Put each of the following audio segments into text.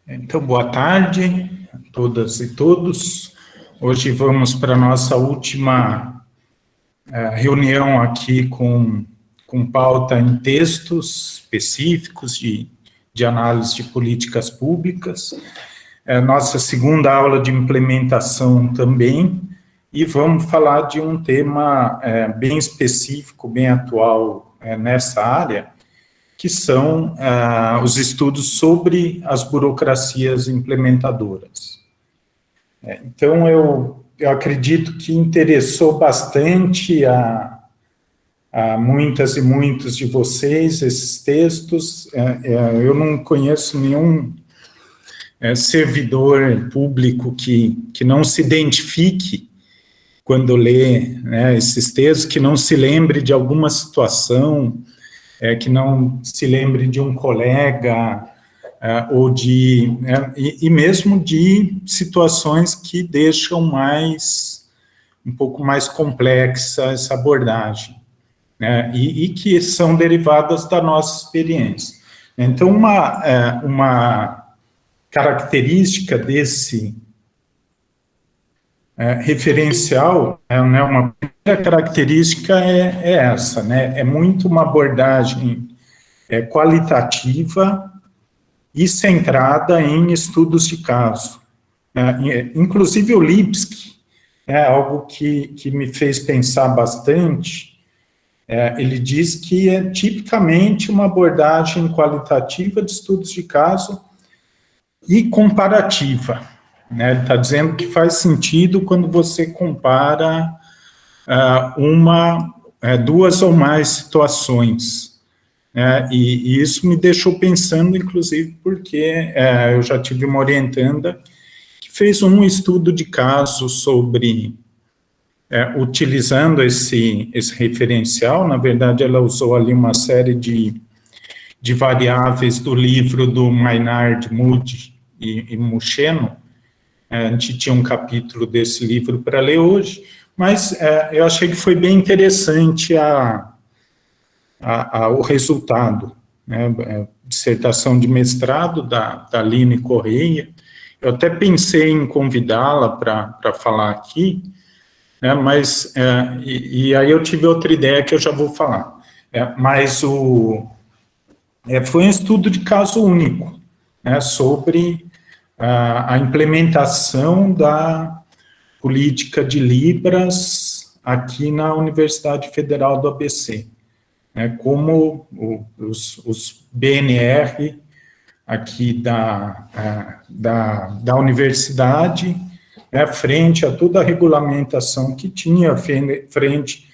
Então, boa tarde a todas e todos. Hoje vamos para a nossa última reunião aqui com pauta em textos específicos de análise de políticas públicas. É a nossa segunda aula de implementação também, e vamos falar de um tema bem específico, bem atual nessa área, que são os estudos sobre as burocracias implementadoras. Então, eu acredito que interessou bastante a muitas e muitos de vocês esses textos. Eu não conheço nenhum servidor público que não se identifique quando lê esses textos, que não se lembre de alguma situação, que não se lembre de um colega, ou e mesmo de situações que deixam um pouco mais complexa essa abordagem, e que são derivadas da nossa experiência. Então, uma característica desse referencial, uma primeira característica é essa, é muito uma abordagem qualitativa e centrada em estudos de caso. Inclusive o Lipsky, algo que me fez pensar bastante. Ele diz que é tipicamente uma abordagem qualitativa de estudos de caso e comparativa. Ele está dizendo que faz sentido quando você compara duas ou mais situações. E isso me deixou pensando, inclusive, porque eu já tive uma orientanda que fez um estudo de caso sobre, utilizando esse referencial. Na verdade, ela usou ali uma série de variáveis do livro do Maynard, Moody e Muscheno. A gente tinha um capítulo desse livro para ler hoje, mas eu achei que foi bem interessante o resultado, dissertação de mestrado da Aline Correia. Eu até pensei em convidá-la para falar aqui, mas aí eu tive outra ideia que eu já vou falar. Mas foi um estudo de caso único, sobre a implementação da política de Libras aqui na Universidade Federal do ABC. Como os BNR aqui da universidade, frente a toda a regulamentação que tinha, frente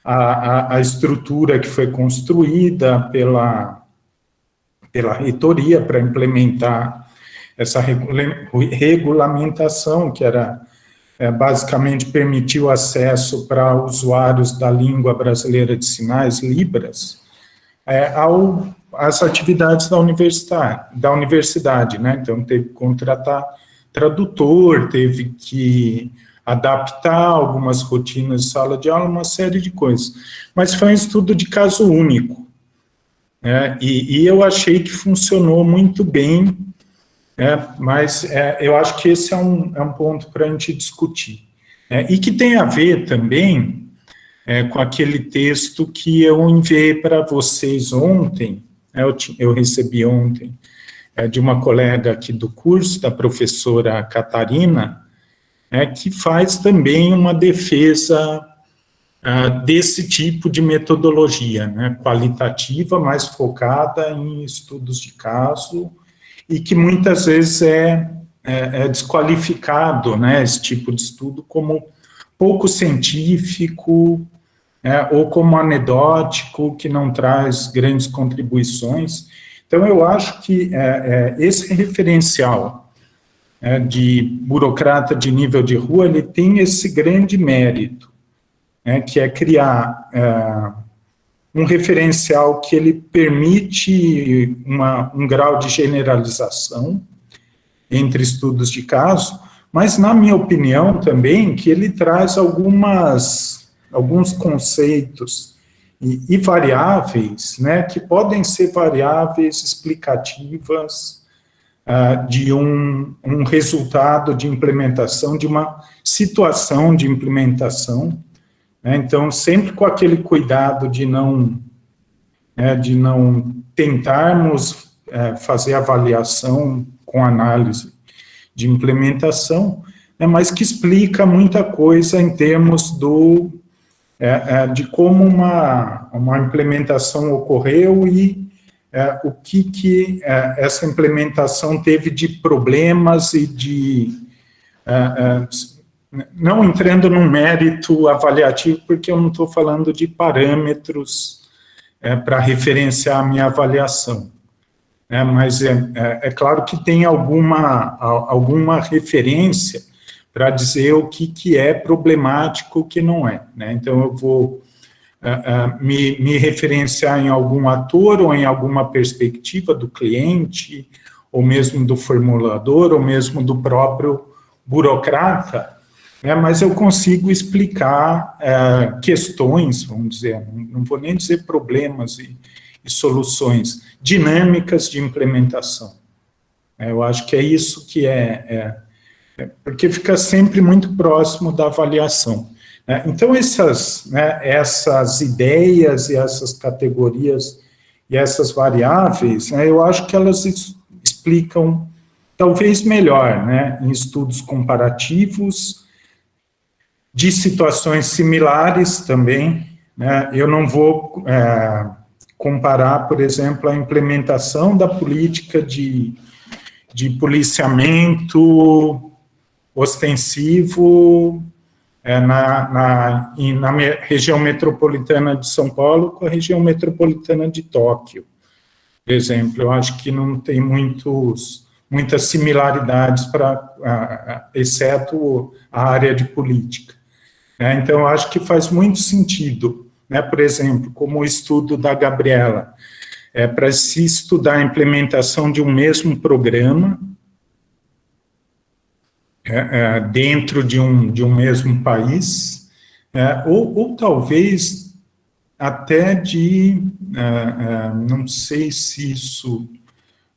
à estrutura que foi construída pela reitoria para implementar essa regulamentação, que era basicamente permitir o acesso para usuários da língua brasileira de sinais, Libras, às atividades da universidade, Então, teve que contratar tradutor, teve que adaptar algumas rotinas de sala de aula, uma série de coisas. Mas foi um estudo de caso único, e eu achei que funcionou muito bem. Mas eu acho que esse é um ponto para a gente discutir. E que tem a ver também com aquele texto que eu enviei para vocês ontem, eu recebi ontem, de uma colega aqui do curso, da professora Catarina, que faz também uma defesa desse tipo de metodologia, qualitativa, mais focada em estudos de caso, e que muitas vezes é desqualificado, esse tipo de estudo, como pouco científico, ou como anedótico, que não traz grandes contribuições. Então, eu acho que esse referencial de burocrata de nível de rua, ele tem esse grande mérito, que é criar um referencial que ele permite um grau de generalização entre estudos de caso, mas, na minha opinião, também, que ele traz alguns conceitos e variáveis, que podem ser variáveis explicativas de um resultado de implementação, de uma situação de implementação, né? Então, sempre com aquele cuidado de não tentarmos fazer avaliação com análise de implementação, né, mas que explica muita coisa em termos de como uma implementação ocorreu e o que essa implementação teve de problemas e não entrando num mérito avaliativo, porque eu não estou falando de parâmetros para referenciar a minha avaliação. Mas é claro que tem alguma referência para dizer o que é problemático, o que não é, né? Então, eu vou me referenciar em algum ator ou em alguma perspectiva do cliente, ou mesmo do formulador, ou mesmo do próprio burocrata, né? Mas eu consigo explicar questões, vamos dizer, não vou nem dizer problemas e soluções, dinâmicas de implementação. Eu acho que é isso que porque fica sempre muito próximo da avaliação. Então, essas ideias e essas categorias e essas variáveis, eu acho que elas explicam, talvez melhor, em estudos comparativos, de situações similares também, eu não vou comparar, por exemplo, a implementação da política de policiamento ostensivo na região metropolitana de São Paulo com a região metropolitana de Tóquio, por exemplo. Eu acho que não tem muitas similaridades, exceto a área de política. Então, eu acho que faz muito sentido, por exemplo, como o estudo da Gabriela, para se estudar a implementação de um mesmo programa dentro de um mesmo país, ou talvez até não sei se isso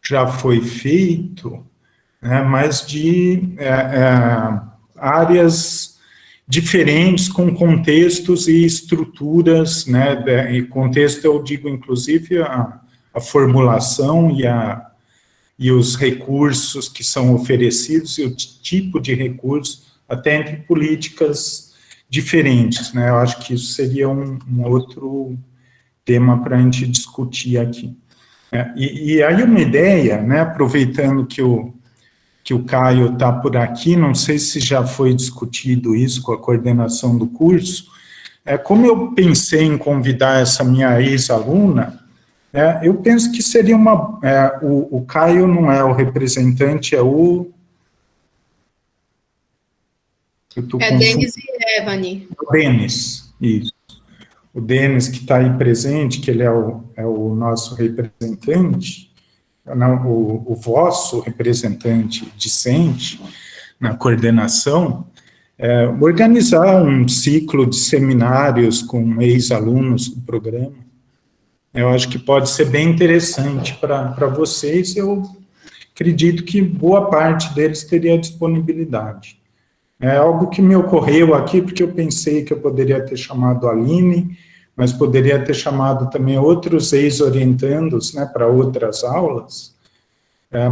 já foi feito, mas de áreas diferentes, com contextos e estruturas, e contexto eu digo, inclusive, a formulação e os recursos que são oferecidos e o tipo de recurso, até entre políticas diferentes, Eu acho que isso seria um outro tema para a gente discutir aqui. E aí uma ideia, aproveitando que o Caio está por aqui, não sei se já foi discutido isso com a coordenação do curso, como eu pensei em convidar essa minha ex-aluna, eu penso que seria o Caio não é o representante, o Denis e Evani. O Denis, isso. O Denis que está aí presente, que ele é o nosso representante, não, o vosso representante discente na coordenação, organizar um ciclo de seminários com ex-alunos do programa. Eu acho que pode ser bem interessante para vocês. Eu acredito que boa parte deles teria disponibilidade. É algo que me ocorreu aqui, porque eu pensei que eu poderia ter chamado a Aline, mas poderia ter chamado também outros ex-orientandos, para outras aulas,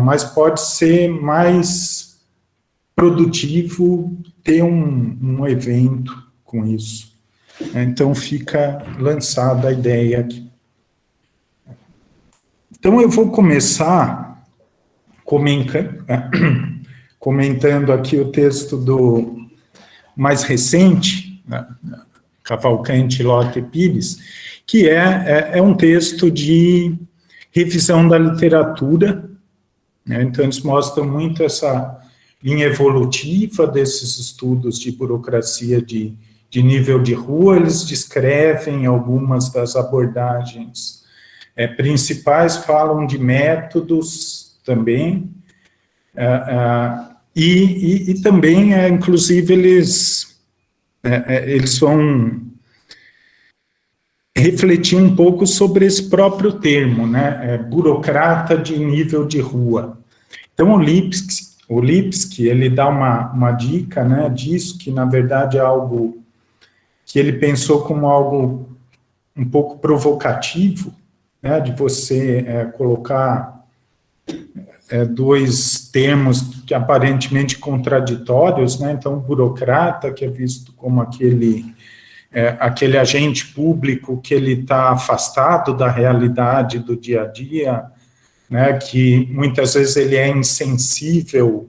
mas pode ser mais produtivo ter um evento com isso. Então, fica lançada a ideia aqui. Então, eu vou começar comentando aqui o texto do mais recente, Cavalcante, Lota e Pires, que é um texto de revisão da literatura, Então, eles mostram muito essa linha evolutiva desses estudos de burocracia de nível de rua. Eles descrevem algumas das abordagens principais, falam de métodos também, e também, inclusive, eles vão refletir um pouco sobre esse próprio termo, burocrata de nível de rua. Então, o Lipsky, ele dá uma dica, né, disso, que, na verdade, é algo que ele pensou como algo um pouco provocativo, né, de você colocar dois termos que aparentemente contraditórios, né, então, o burocrata, que é visto como aquele agente público que ele está afastado da realidade do dia a dia, né, que muitas vezes ele é insensível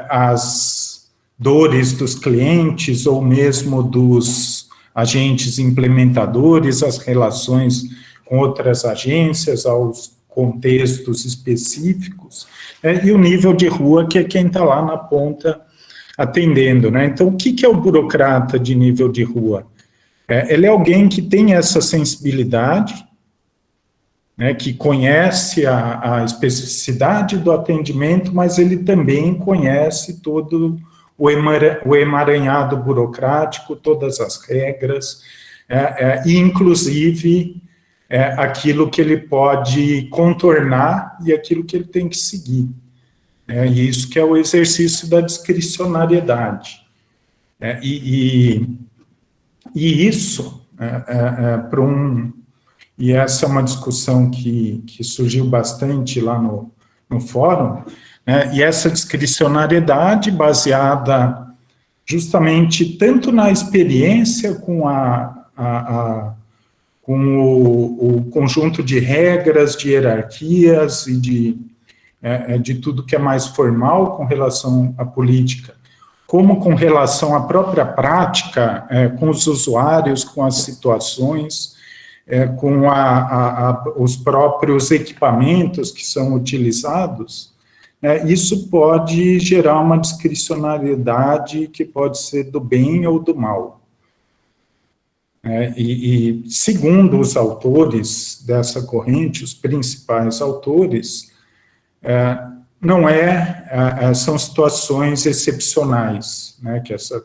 às dores dos clientes ou mesmo dos agentes implementadores, às relações com outras agências, aos contextos específicos, e o nível de rua, que é quem está lá na ponta atendendo, né? Então, o que é o burocrata de nível de rua? Ele é alguém que tem essa sensibilidade, né, que conhece a especificidade do atendimento, mas ele também conhece todo o emaranhado burocrático, todas as regras, e inclusive aquilo que ele pode contornar e aquilo que ele tem que seguir. E isso que é o exercício da discricionariedade. E isso, e essa é uma discussão que surgiu bastante lá no fórum, né, e essa discricionariedade baseada justamente tanto na experiência com o conjunto de regras, de hierarquias e de tudo que é mais formal com relação à política, como com relação à própria prática, com os usuários, com as situações, com os próprios equipamentos que são utilizados, isso pode gerar uma discricionariedade que pode ser do bem ou do mal. E segundo os autores dessa corrente, os principais autores, não são situações excepcionais, né, que essa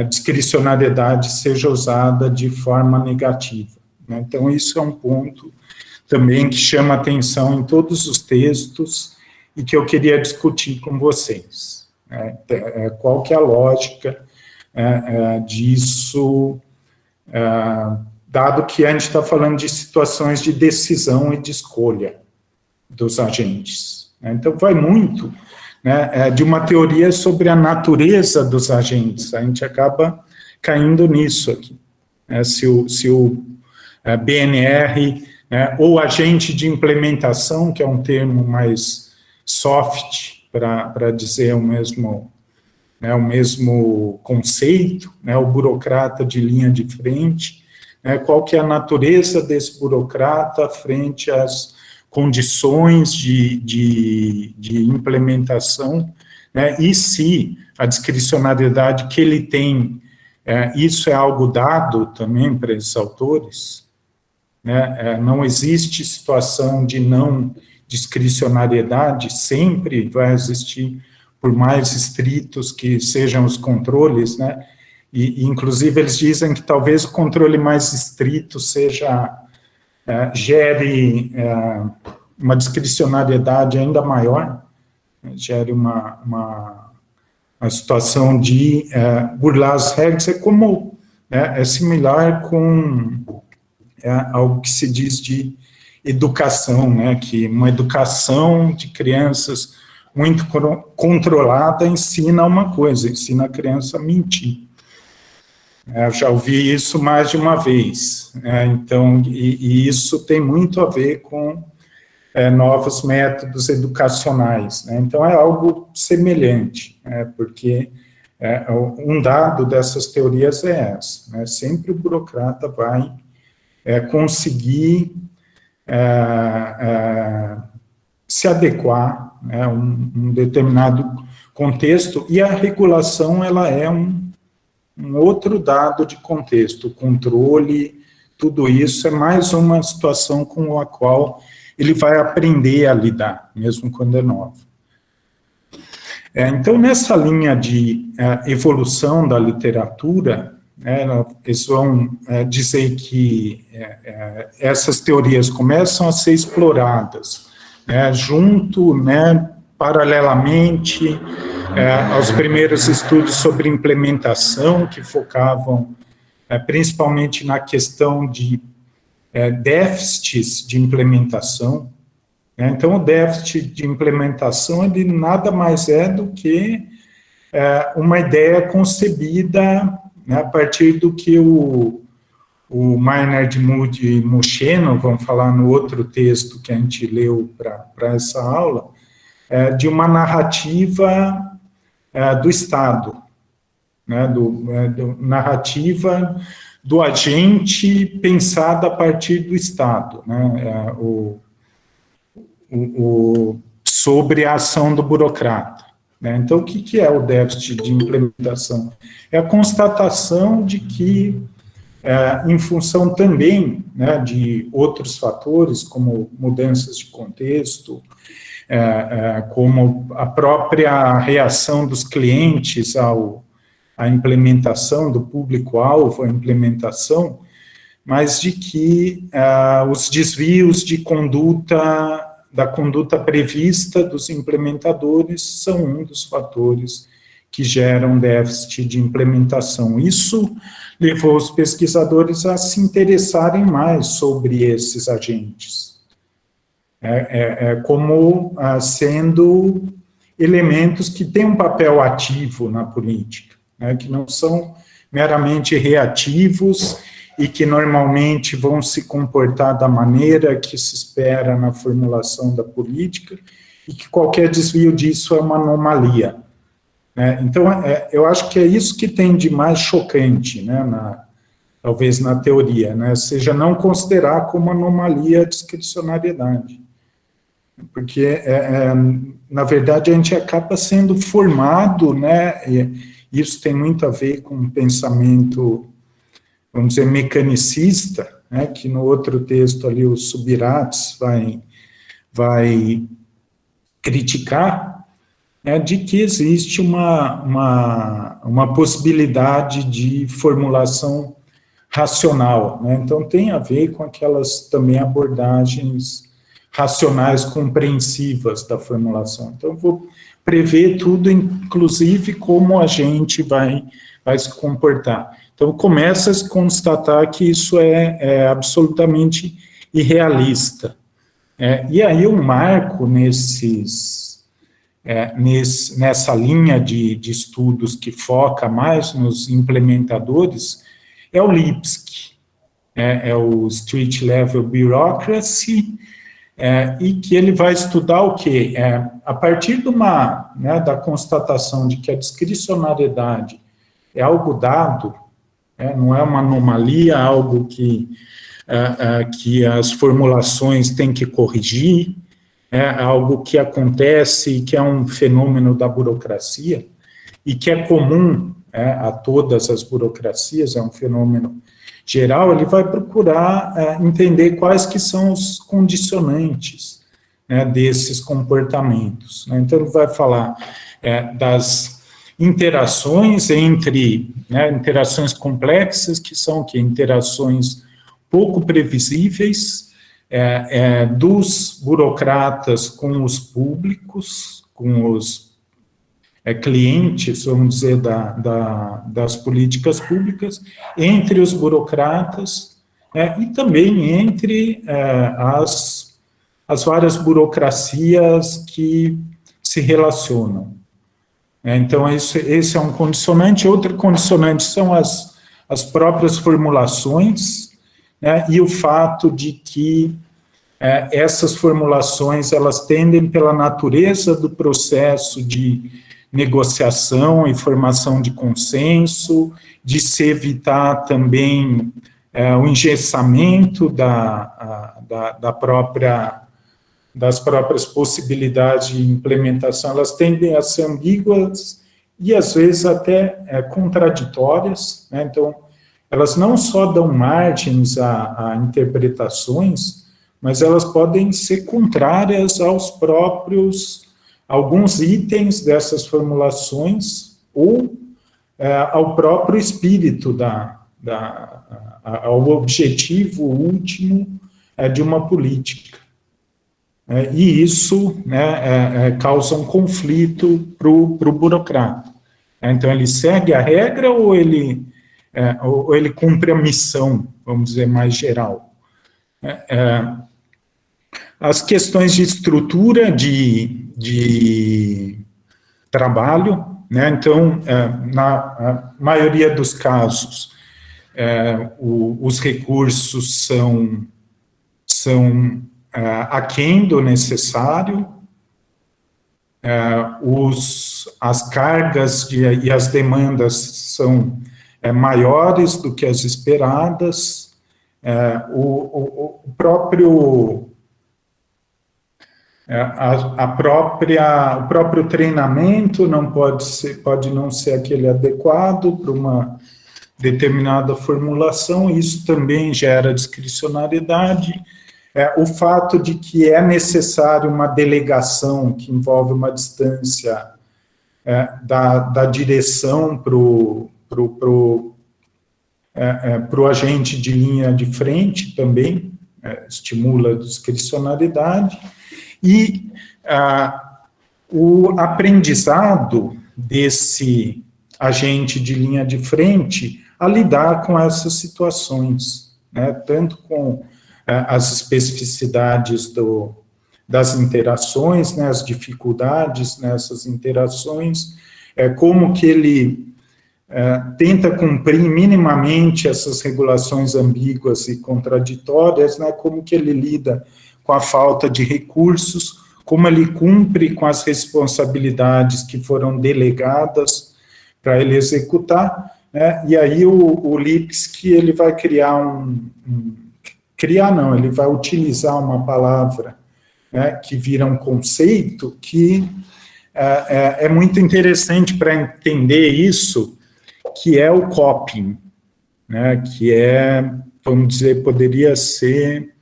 discricionariedade seja usada de forma negativa. Né? Então, isso é um ponto também que chama atenção em todos os textos e que eu queria discutir com vocês. Né? Qual que é a lógica disso, dado que a gente está falando de situações de decisão e de escolha dos agentes. Então, vai muito, né, de uma teoria sobre a natureza dos agentes. A gente acaba caindo nisso aqui. Se o BNR, ou agente de implementação, que é um termo mais soft para dizer o mesmo conceito, o burocrata de linha de frente, qual que é a natureza desse burocrata frente às condições de implementação, e se a discricionariedade que ele tem, isso é algo dado também para esses autores, não existe situação de não discricionariedade, sempre vai existir, por mais estritos que sejam os controles, e inclusive eles dizem que talvez o controle mais estrito gere uma discricionariedade ainda maior, gere uma situação de burlar as regras, é similar com algo que se diz de educação, que uma educação de crianças muito controlada ensina uma coisa, ensina a criança a mentir. Eu já ouvi isso mais de uma vez, então, e isso tem muito a ver com novos métodos educacionais, então é algo semelhante, porque um dado dessas teorias é essa, sempre o burocrata vai conseguir se adequar a um determinado contexto, e a regulação ela é um outro dado de contexto, o controle, tudo isso é mais uma situação com a qual ele vai aprender a lidar, mesmo quando é nova. Então, nessa linha de evolução da literatura, eles vão dizer que essas teorias começam a ser exploradas junto paralelamente aos primeiros estudos sobre implementação, que focavam principalmente na questão de déficits de implementação. Então, o déficit de implementação, ele nada mais é do que uma ideia concebida a partir do que o Maynard, Moody e Moschino, vamos falar no outro texto que a gente leu para essa aula, de uma narrativa do Estado, né, narrativa do agente pensada a partir do Estado, né, sobre a ação do burocrata. Né. Então, o que é o déficit de implementação? É a constatação de que, em função também, né, de outros fatores, como mudanças de contexto, como a própria reação dos clientes à implementação, do público-alvo à implementação, mas de que os desvios de conduta, da conduta prevista dos implementadores, são um dos fatores que geram déficit de implementação. Isso levou os pesquisadores a se interessarem mais sobre esses agentes, como sendo elementos que têm um papel ativo na política, né, que não são meramente reativos e que normalmente vão se comportar da maneira que se espera na formulação da política e que qualquer desvio disso é uma anomalia. Né. Então, eu acho que é isso que tem de mais chocante, né, talvez na teoria, né, seja não considerar como anomalia a discricionariedade. Porque, na verdade, a gente acaba sendo formado, né, e isso tem muito a ver com um pensamento, vamos dizer, mecanicista, né, que no outro texto ali o Subirats vai criticar, de que existe uma possibilidade de formulação racional, né, então tem a ver com aquelas também abordagens racionais compreensivas da formulação. Então, eu vou prever tudo, inclusive como a gente vai se comportar. Então, começa a se constatar que isso é absolutamente irrealista. E aí, um marco nessa linha de estudos que foca mais nos implementadores é o Lipsky, o Street Level Bureaucracy, e que ele vai estudar o quê? A partir da constatação de que a discricionariedade é algo dado, não é uma anomalia, algo que as formulações têm que corrigir, algo que acontece, que é um fenômeno da burocracia, e que é comum a todas as burocracias, é um fenômeno geral, ele vai procurar entender quais que são os condicionantes, né, desses comportamentos. Né. Então, ele vai falar das interações interações complexas, que são interações pouco previsíveis, dos burocratas com os públicos, com os clientes, vamos dizer, das políticas públicas, entre os burocratas, e também entre as várias burocracias que se relacionam. Então, esse é um condicionante. Outro condicionante são as próprias formulações, e o fato de que essas formulações, elas tendem, pela natureza do processo de negociação e formação de consenso, de se evitar também o engessamento das próprias possibilidades de implementação, elas tendem a ser ambíguas e, às vezes, até contraditórias, né? Então, elas não só dão margens a interpretações, mas elas podem ser contrárias alguns itens dessas formulações, ou ao próprio espírito, ao objetivo último de uma política. e isso, né, causa um conflito para o burocrata. Então, ele segue a regra ou ele cumpre a missão, vamos dizer, mais geral. As questões de estrutura de trabalho, né, então, na maioria dos casos, os recursos são aquém do necessário, as cargas e as demandas são maiores do que as esperadas, o próprio treinamento pode não ser aquele adequado para uma determinada formulação, isso também gera discricionariedade. O fato de que é necessário uma delegação que envolve uma distância da direção para o agente de linha de frente também estimula a discricionariedade. E o aprendizado desse agente de linha de frente a lidar com essas situações, né, tanto com as especificidades das interações, né, as dificuldades nessas interações, como que ele tenta cumprir minimamente essas regulações ambíguas e contraditórias, né, como que ele lida com a falta de recursos, como ele cumpre com as responsabilidades que foram delegadas para ele executar, né, e aí o Lipski, ele vai ele vai utilizar uma palavra, né, que vira um conceito que é muito interessante para entender isso, que é o coping, né, que vamos dizer, poderia ser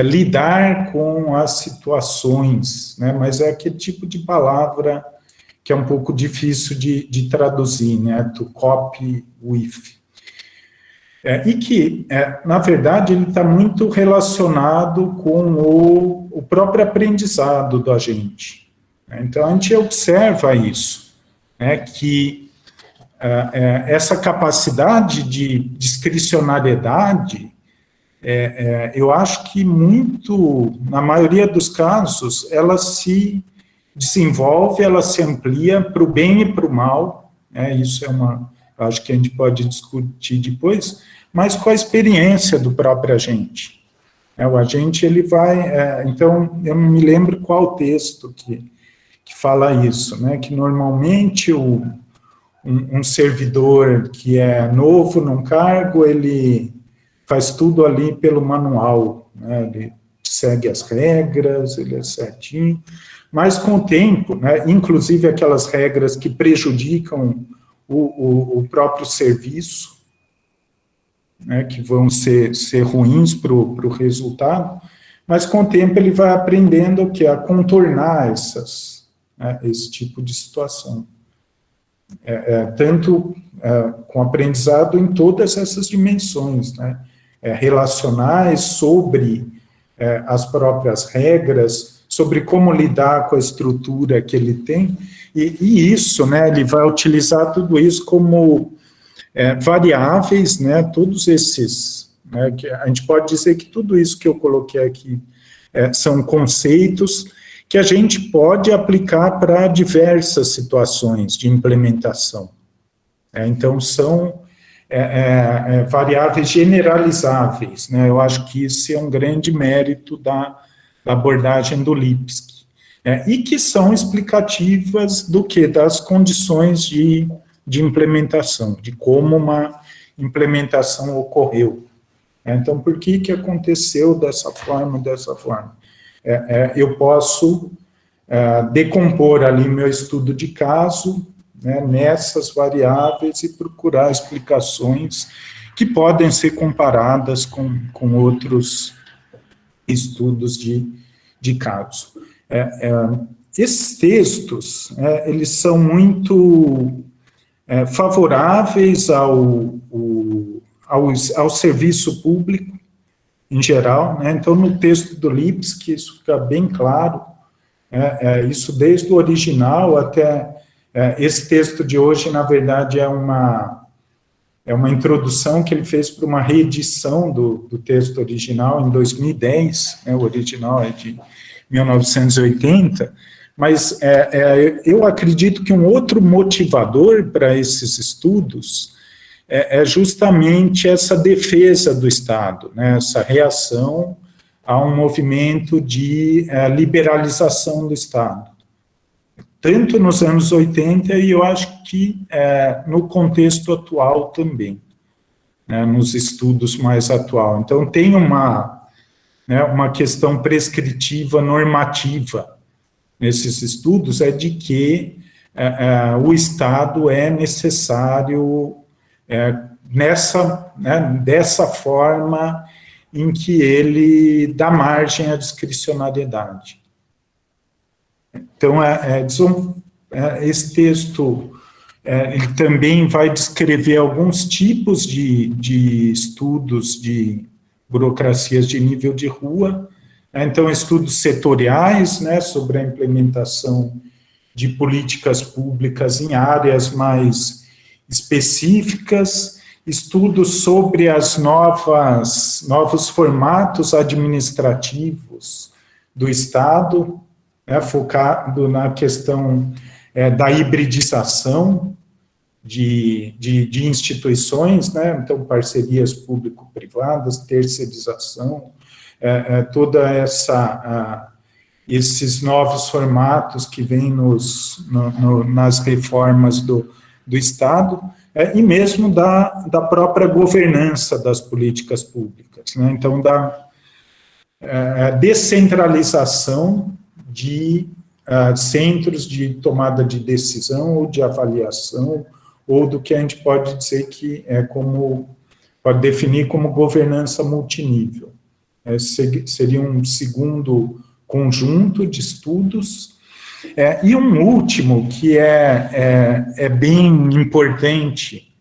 lidar com as situações, né, mas é aquele tipo de palavra que é um pouco difícil de traduzir, né, to cope with. E que, na verdade, ele está muito relacionado com o próprio aprendizado do agente. Então, a gente observa isso, né, que essa capacidade de discricionariedade, eu acho que na maioria dos casos, ela se desenvolve, ela se amplia para o bem e para o mal, isso acho que a gente pode discutir depois, mas com a experiência do próprio agente. O agente, ele vai, então, eu não me lembro qual texto que fala isso, né, que normalmente um servidor que é novo num cargo, ele faz tudo ali pelo manual, né, ele segue as regras, ele é certinho, mas com o tempo, né, inclusive aquelas regras que prejudicam o próprio serviço, né, que vão ser ruins para o resultado, mas com o tempo ele vai aprendendo a contornar esse tipo de situação. Tanto com aprendizado em todas essas dimensões, né, relacionais, sobre as próprias regras, sobre como lidar com a estrutura que ele tem, e isso, né, ele vai utilizar tudo isso como variáveis, né, todos esses, né, que a gente pode dizer que tudo isso que eu coloquei aqui são conceitos que a gente pode aplicar para diversas situações de implementação. Então, são variáveis generalizáveis, né, eu acho que isso é um grande mérito da abordagem do Lipski, e que são explicativas das condições de implementação, de como uma implementação ocorreu. Então, por que aconteceu dessa forma, eu posso decompor ali meu estudo de caso, né, nessas variáveis e procurar explicações que podem ser comparadas com outros estudos de caso. Esses textos, eles são muito favoráveis ao serviço público, em geral, né? Então, no texto do Lipski, isso fica bem claro, isso desde o original até esse texto de hoje, na verdade, é uma introdução que ele fez para uma reedição do texto original em 2010, né? O original é de 1980, mas eu acredito que um outro motivador para esses estudos é justamente essa defesa do Estado, né? Essa reação a um movimento de liberalização do Estado. Tanto nos anos 80 e eu acho que no contexto atual também, né, nos estudos mais atuais. Então, tem uma questão prescritiva normativa nesses estudos, é de que o Estado é necessário dessa forma em que ele dá margem à discricionariedade. Então, esse texto ele também vai descrever alguns tipos de estudos de burocracias de nível de rua, né? Então, estudos setoriais, né, sobre a implementação de políticas públicas em áreas mais específicas, estudos sobre as novos formatos administrativos do Estado, né, focado na questão da hibridização de instituições, né, então parcerias público-privadas, terceirização, toda esses novos formatos que vêm nas reformas do Estado, e mesmo da própria governança das políticas públicas, né, então da descentralização de centros de tomada de decisão ou de avaliação, ou do que a gente pode dizer que pode definir como governança multinível. Seria um segundo conjunto de estudos, e um último que é bem importante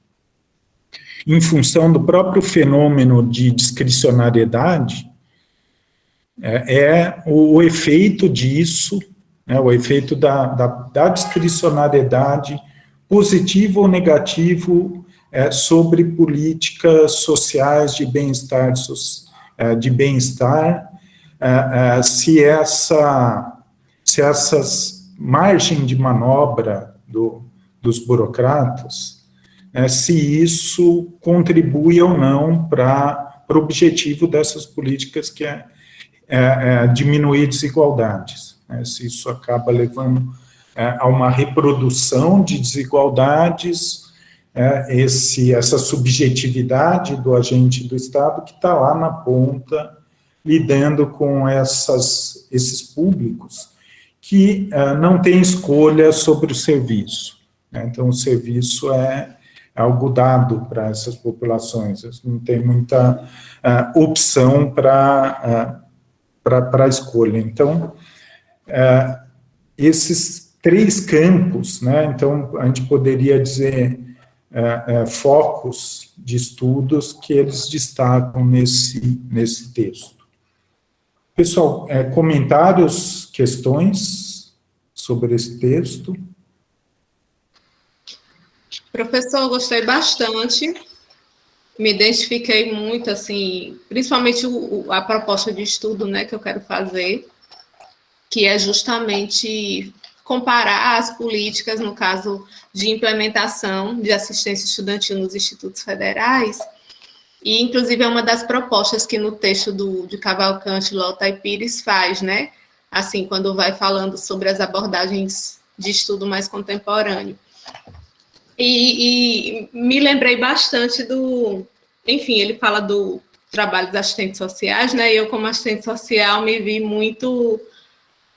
em função do próprio fenômeno de discricionariedade, o efeito disso, né, o efeito da discricionariedade, positivo ou negativo, sobre políticas sociais de bem-estar, se essas margens de manobra dos burocratas, se isso contribui ou não para o objetivo dessas políticas, que é diminuir desigualdades, né, se isso acaba levando a uma reprodução de desigualdades, essa subjetividade do agente do Estado que está lá na ponta, lidando com esses públicos que não têm escolha sobre o serviço, né? Então, o serviço é algo dado para essas populações, não tem muita opção para a escolha. Então, esses 3 campos, né, então, a gente poderia dizer focos de estudos que eles destacam nesse texto. Pessoal, comentários, questões sobre esse texto? Professor, eu gostei bastante, me identifiquei muito, assim, principalmente a proposta de estudo, né, que eu quero fazer, que é justamente comparar as políticas, no caso de implementação de assistência estudantil nos institutos federais, e inclusive é uma das propostas que no texto de Cavalcante, Lota e Pires faz, né, assim, quando vai falando sobre as abordagens de estudo mais contemporâneo. E me lembrei bastante enfim, ele fala do trabalho dos assistentes sociais, né, e eu como assistente social me vi muito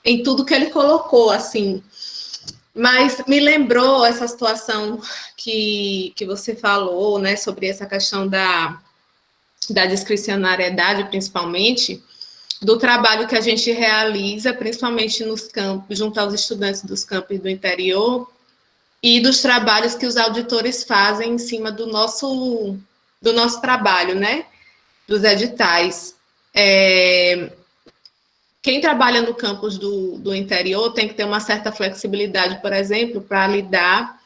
em tudo que ele colocou, assim, mas me lembrou essa situação que você falou, né, sobre essa questão da discricionariedade, principalmente, do trabalho que a gente realiza, principalmente nos campos, junto aos estudantes dos campos do interior, e dos trabalhos que os auditores fazem em cima do nosso trabalho, né, dos editais. Quem trabalha no campus do interior tem que ter uma certa flexibilidade, por exemplo, para lidar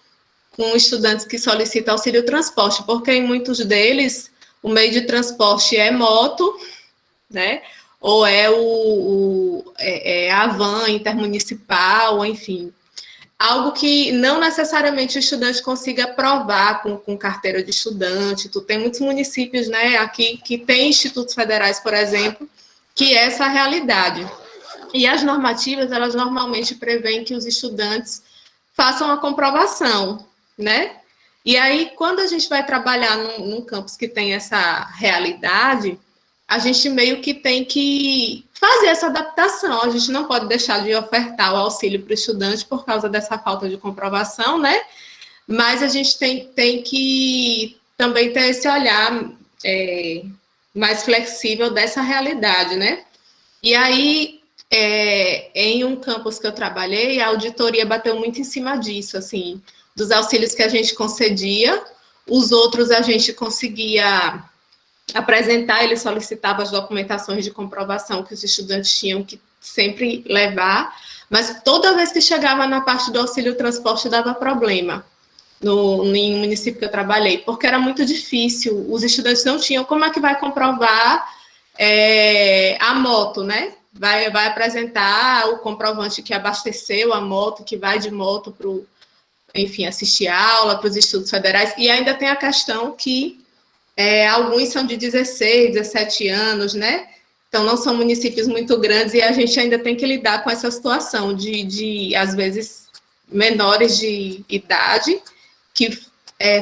com estudantes que solicitam auxílio transporte, porque em muitos deles o meio de transporte é moto, né? Ou é a van intermunicipal, enfim. Algo que não necessariamente o estudante consiga provar com carteira de estudante. Tem muitos municípios, né, aqui que tem institutos federais, por exemplo, que é essa a realidade. E as normativas, elas normalmente prevêem que os estudantes façam a comprovação, né? E aí, quando a gente vai trabalhar num campus que tem essa realidade, a gente meio que tem que fazer essa adaptação. A gente não pode deixar de ofertar o auxílio para o estudante por causa dessa falta de comprovação, né? Mas a gente tem que também ter esse olhar mais flexível dessa realidade, né? E aí, em um campus que eu trabalhei, a auditoria bateu muito em cima disso, assim, dos auxílios que a gente concedia, os outros a gente conseguia apresentar, ele solicitava as documentações de comprovação que os estudantes tinham que sempre levar, mas toda vez que chegava na parte do auxílio transporte dava problema em um município que eu trabalhei, porque era muito difícil, os estudantes não tinham, como é que vai comprovar a moto, né? Vai apresentar o comprovante que abasteceu a moto, que vai de moto para enfim, assistir aula, para os estudos federais, e ainda tem a questão que alguns são de 16, 17 anos, né? Então, não são municípios muito grandes e a gente ainda tem que lidar com essa situação de às vezes, menores de idade que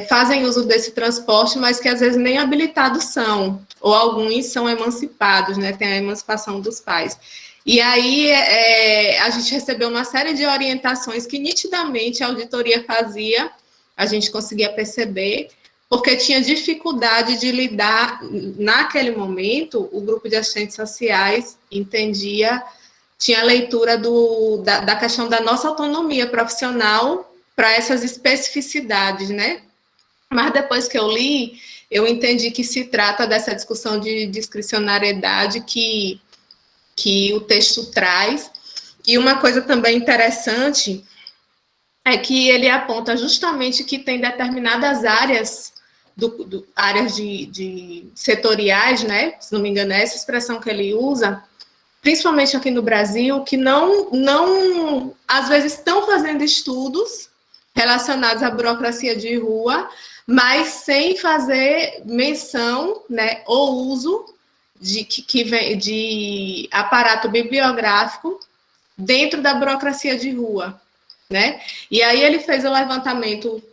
fazem uso desse transporte, mas que às vezes nem habilitados são, ou alguns são emancipados, né? Tem a emancipação dos pais. E aí a gente recebeu uma série de orientações que nitidamente a auditoria fazia, a gente conseguia perceber, porque tinha dificuldade de lidar, naquele momento, o grupo de assistentes sociais tinha a leitura da questão da nossa autonomia profissional para essas especificidades, né? Mas depois que eu li, eu entendi que se trata dessa discussão de discricionariedade que o texto traz. E uma coisa também interessante é que ele aponta justamente que tem determinadas áreas áreas de setoriais, né? Se não me engano, é essa expressão que ele usa, principalmente aqui no Brasil, que não às vezes estão fazendo estudos relacionados à burocracia de rua, mas sem fazer menção, né, ou uso de aparato bibliográfico dentro da burocracia de rua, né? E aí ele fez o levantamento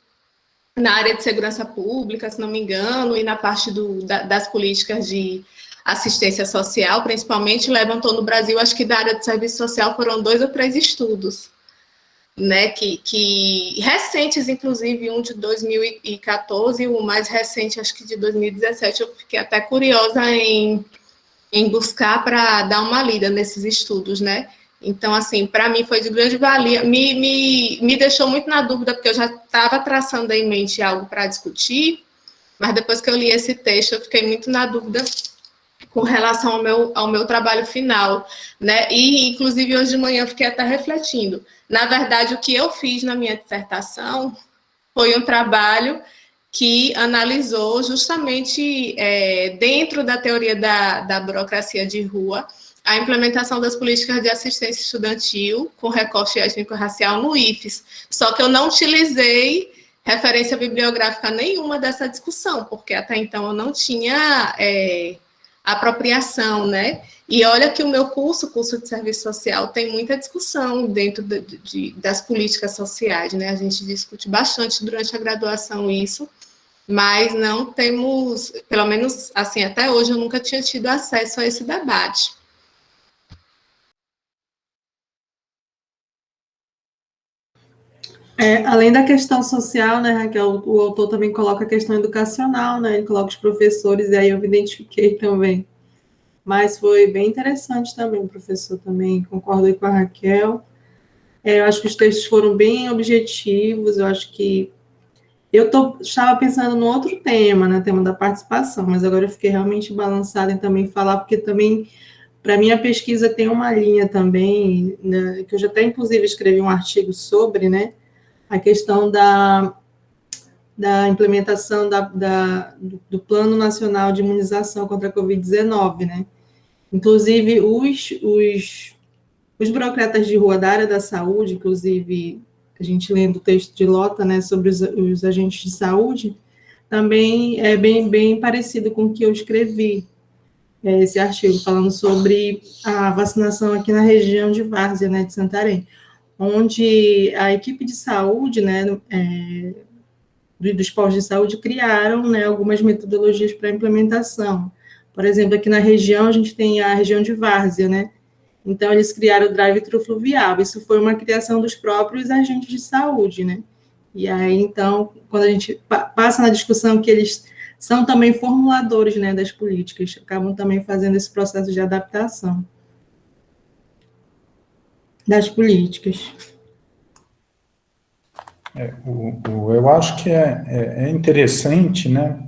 na área de segurança pública, se não me engano, e na parte das políticas de assistência social, principalmente, levantou no Brasil, acho que da área de serviço social foram 2 ou 3 estudos, né, que recentes, inclusive, um de 2014, e o mais recente, acho que de 2017, eu fiquei até curiosa em buscar para dar uma lida nesses estudos, né? Então, assim, para mim foi de grande valia, me deixou muito na dúvida, porque eu já estava traçando em mente algo para discutir, mas depois que eu li esse texto, eu fiquei muito na dúvida com relação ao meu trabalho final, né? E, inclusive, hoje de manhã eu fiquei até refletindo. Na verdade, o que eu fiz na minha dissertação foi um trabalho que analisou justamente dentro da teoria da burocracia de rua a implementação das políticas de assistência estudantil com recorte étnico-racial no IFES. Só que eu não utilizei referência bibliográfica nenhuma dessa discussão, porque até então eu não tinha apropriação, né? E olha que o meu curso de serviço social, tem muita discussão dentro das políticas sociais, né? A gente discute bastante durante a graduação isso, mas não temos, pelo menos assim, até hoje eu nunca tinha tido acesso a esse debate. Além da questão social, né, Raquel, o autor também coloca a questão educacional, né, ele coloca os professores, e aí eu me identifiquei também. Mas foi bem interessante também, professor, também concordo aí com a Raquel. Eu acho que os textos foram bem objetivos, eu acho que Estava pensando no outro tema, né, tema da participação, mas agora eu fiquei realmente balançada em também falar, porque também, para mim, a pesquisa tem uma linha também, né, que eu já até, inclusive, escrevi um artigo sobre, né, a questão da implementação do Plano Nacional de Imunização contra a Covid-19, né? Inclusive, os burocratas de rua da área da saúde, inclusive, a gente lendo o texto de Lota, né, sobre os agentes de saúde, também é bem parecido com o que eu escrevi, esse artigo, falando sobre a vacinação aqui na região de Várzea, né, de Santarém, onde a equipe de saúde, né, dos postos de saúde criaram, né, algumas metodologias para implementação. Por exemplo, aqui na região, a gente tem a região de Várzea, né? Então, eles criaram o drive-thru fluvial. Isso foi uma criação dos próprios agentes de saúde, né? E aí, então, quando a gente passa na discussão que eles são também formuladores, né, das políticas, acabam também fazendo esse processo de adaptação das políticas. Eu acho que é interessante, né?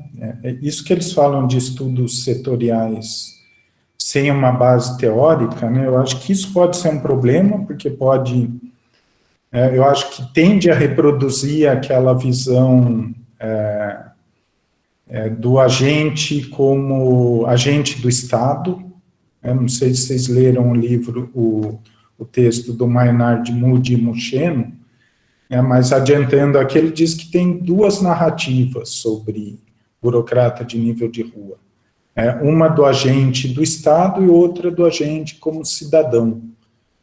Isso que eles falam de estudos setoriais sem uma base teórica, né? Eu acho que isso pode ser um problema, porque eu acho que tende a reproduzir aquela visão do agente como agente do Estado. Eu não sei se vocês leram o livro, o texto do Maynard Moody Muscheno, mas adiantando aqui, ele diz que tem duas narrativas sobre burocrata de nível de rua. Uma do agente do Estado e outra do agente como cidadão.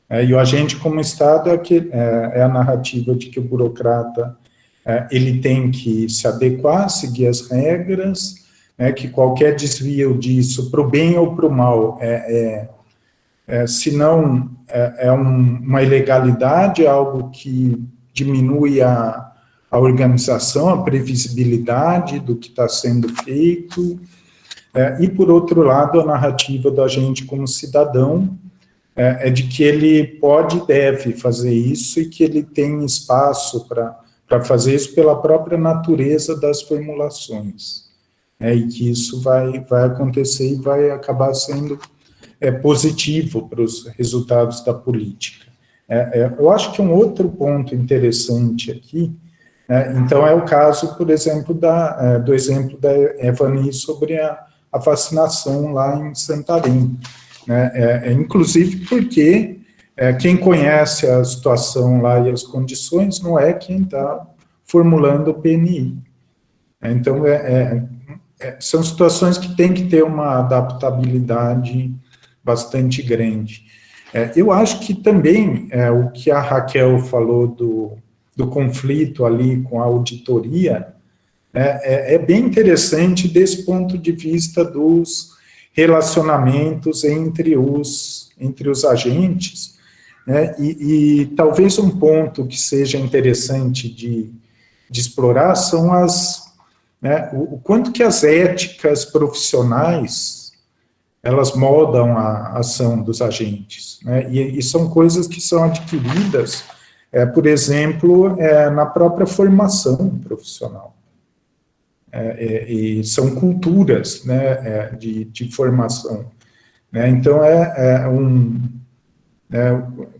E o agente como Estado é a narrativa de que o burocrata ele tem que se adequar, seguir as regras, que qualquer desvio disso, para o bem ou para o mal, se não uma ilegalidade, algo que diminui a organização, a previsibilidade do que está sendo feito, e, por outro lado, a narrativa do agente como cidadão é de que ele pode e deve fazer isso e que ele tem espaço para fazer isso pela própria natureza das formulações, e que isso vai acontecer e vai acabar sendo positivo para os resultados da política. Eu acho que um outro ponto interessante aqui, então, é o caso, por exemplo, do exemplo da Evani sobre a vacinação lá em Santarém, né? Inclusive porque quem conhece a situação lá e as condições não é quem está formulando o PNI. Então, são situações que têm que ter uma adaptabilidade bastante grande. Eu acho que também o que a Raquel falou do conflito ali com a auditoria é bem interessante desse ponto de vista dos relacionamentos entre os agentes, né? E talvez um ponto que seja interessante de explorar são o quanto que as éticas profissionais elas moldam a ação dos agentes, né? E são coisas que são adquiridas, por exemplo, na própria formação profissional. E são culturas, né, de formação. Né? Então,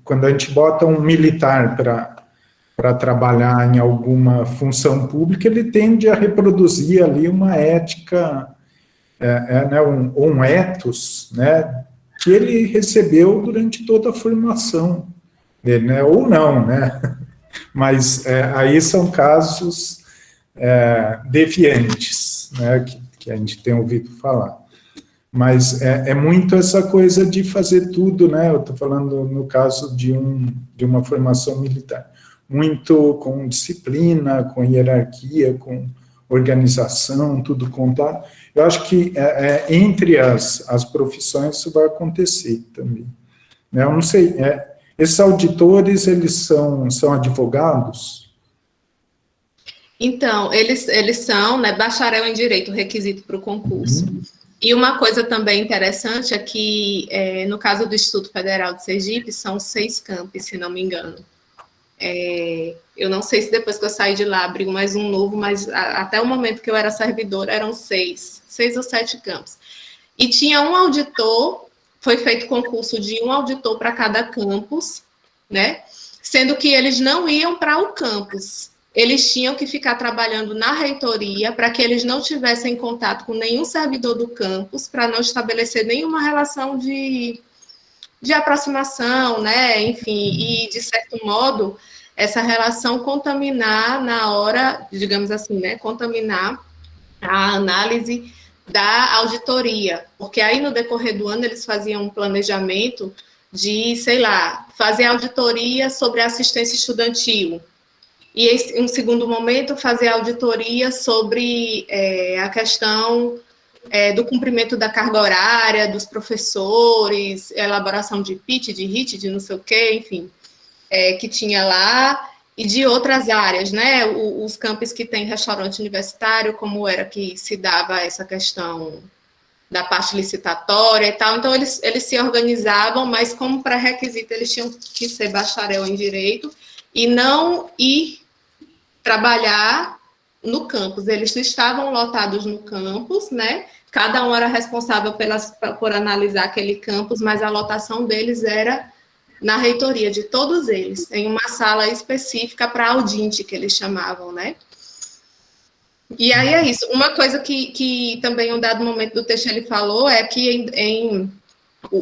quando a gente bota um militar para trabalhar em alguma função pública, ele tende a reproduzir ali uma ética, um ethos, né, que ele recebeu durante toda a formação dele, né, ou não, né, mas aí são casos deviantes, né, que a gente tem ouvido falar. Mas é muito essa coisa de fazer tudo, né, eu estou falando no caso de uma formação militar, muito com disciplina, com hierarquia, com organização, tudo contado. Eu acho que entre as profissões isso vai acontecer também. Eu não sei, esses auditores, eles são advogados? Então, eles são, né, bacharel em Direito, requisito para o concurso. E uma coisa também interessante é que, no caso do Instituto Federal de Sergipe, são 6 campi, se não me engano. Eu não sei se depois que eu saí de lá abriu mais um novo, mas até o momento que eu era servidora eram 6 ou 7 campos. E tinha um auditor, foi feito concurso de um auditor para cada campus, né? Sendo que eles não iam para o campus. Eles tinham que ficar trabalhando na reitoria para que eles não tivessem contato com nenhum servidor do campus, para não estabelecer nenhuma relação de aproximação, né? Enfim, e, de certo modo, essa relação contaminar na hora, digamos assim, né? Contaminar a análise da auditoria, porque aí no decorrer do ano eles faziam um planejamento de, sei lá, fazer auditoria sobre a assistência estudantil, e em um segundo momento fazer auditoria sobre a questão do cumprimento da carga horária dos professores, elaboração de pitch, de HIT, de não sei o quê, enfim, que tinha lá, e de outras áreas, né, os campos que tem restaurante universitário, como era que se dava essa questão da parte licitatória e tal, então eles se organizavam, mas como pré-requisito eles tinham que ser bacharel em Direito e não ir trabalhar no campus, eles estavam lotados no campus, né, cada um era responsável por analisar aquele campus, mas a lotação deles era na reitoria de todos eles, em uma sala específica para audinte, que eles chamavam, né? E aí é isso. Uma coisa que também, em um dado momento do texto, ele falou é que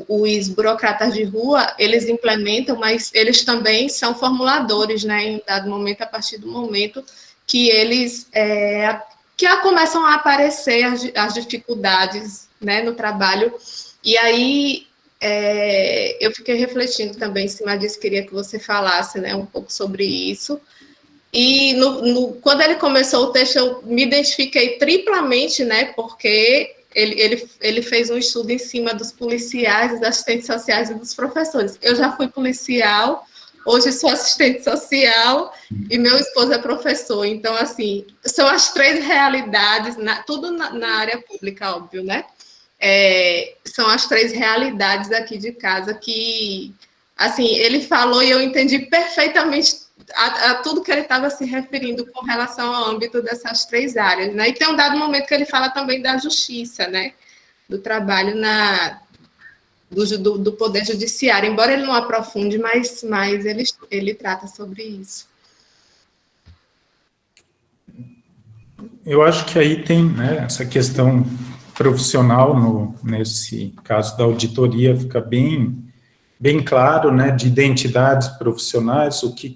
os burocratas de rua, eles implementam, mas eles também são formuladores, né? Em um dado momento, a partir do momento que eles começam a aparecer as dificuldades, né, no trabalho. E aí eu fiquei refletindo também em cima disso, queria que você falasse, né, um pouco sobre isso. E quando ele começou o texto, eu me identifiquei triplamente, né, porque ele fez um estudo em cima dos policiais, dos assistentes sociais e dos professores. Eu já fui policial, hoje sou assistente social e meu esposo é professor. Então, assim, são as 3 realidades, tudo na área pública, óbvio, né? São as 3 realidades aqui de casa que, assim, ele falou e eu entendi perfeitamente a tudo que ele estava se referindo com relação ao âmbito dessas 3 áreas, né? E tem um dado momento que ele fala também da justiça, né? Do trabalho do Poder Judiciário, embora ele não aprofunde, mas ele trata sobre isso. Eu acho que aí tem, né, essa questão profissional, nesse caso da auditoria, fica bem claro, né, de identidades profissionais, o que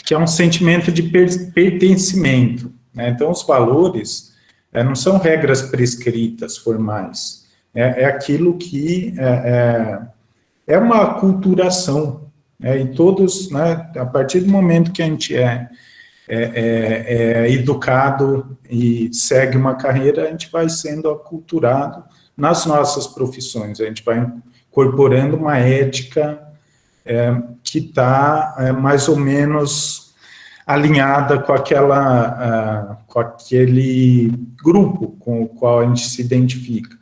que é um sentimento de pertencimento, né? Então, os valores não são regras prescritas, formais, é aquilo que é uma aculturação, né? E todos, né, a partir do momento que a gente é educado e segue uma carreira, a gente vai sendo aculturado nas nossas profissões, a gente vai incorporando uma ética que está mais ou menos alinhada com aquele grupo com o qual a gente se identifica.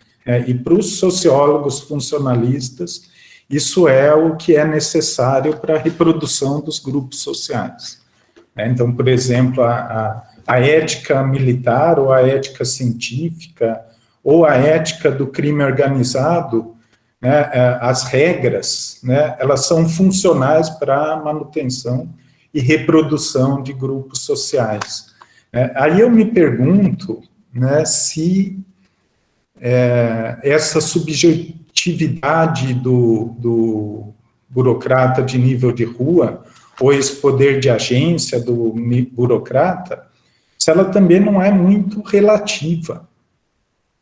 E para os sociólogos funcionalistas, isso é o que é necessário para a reprodução dos grupos sociais. Então, por exemplo, a ética militar ou a ética científica ou a ética do crime organizado, né, as regras, né, elas são funcionais para a manutenção e reprodução de grupos sociais. Aí eu me pergunto, né, se essa subjetividade do burocrata de nível de rua, ou esse poder de agência do burocrata, se ela também não é muito relativa,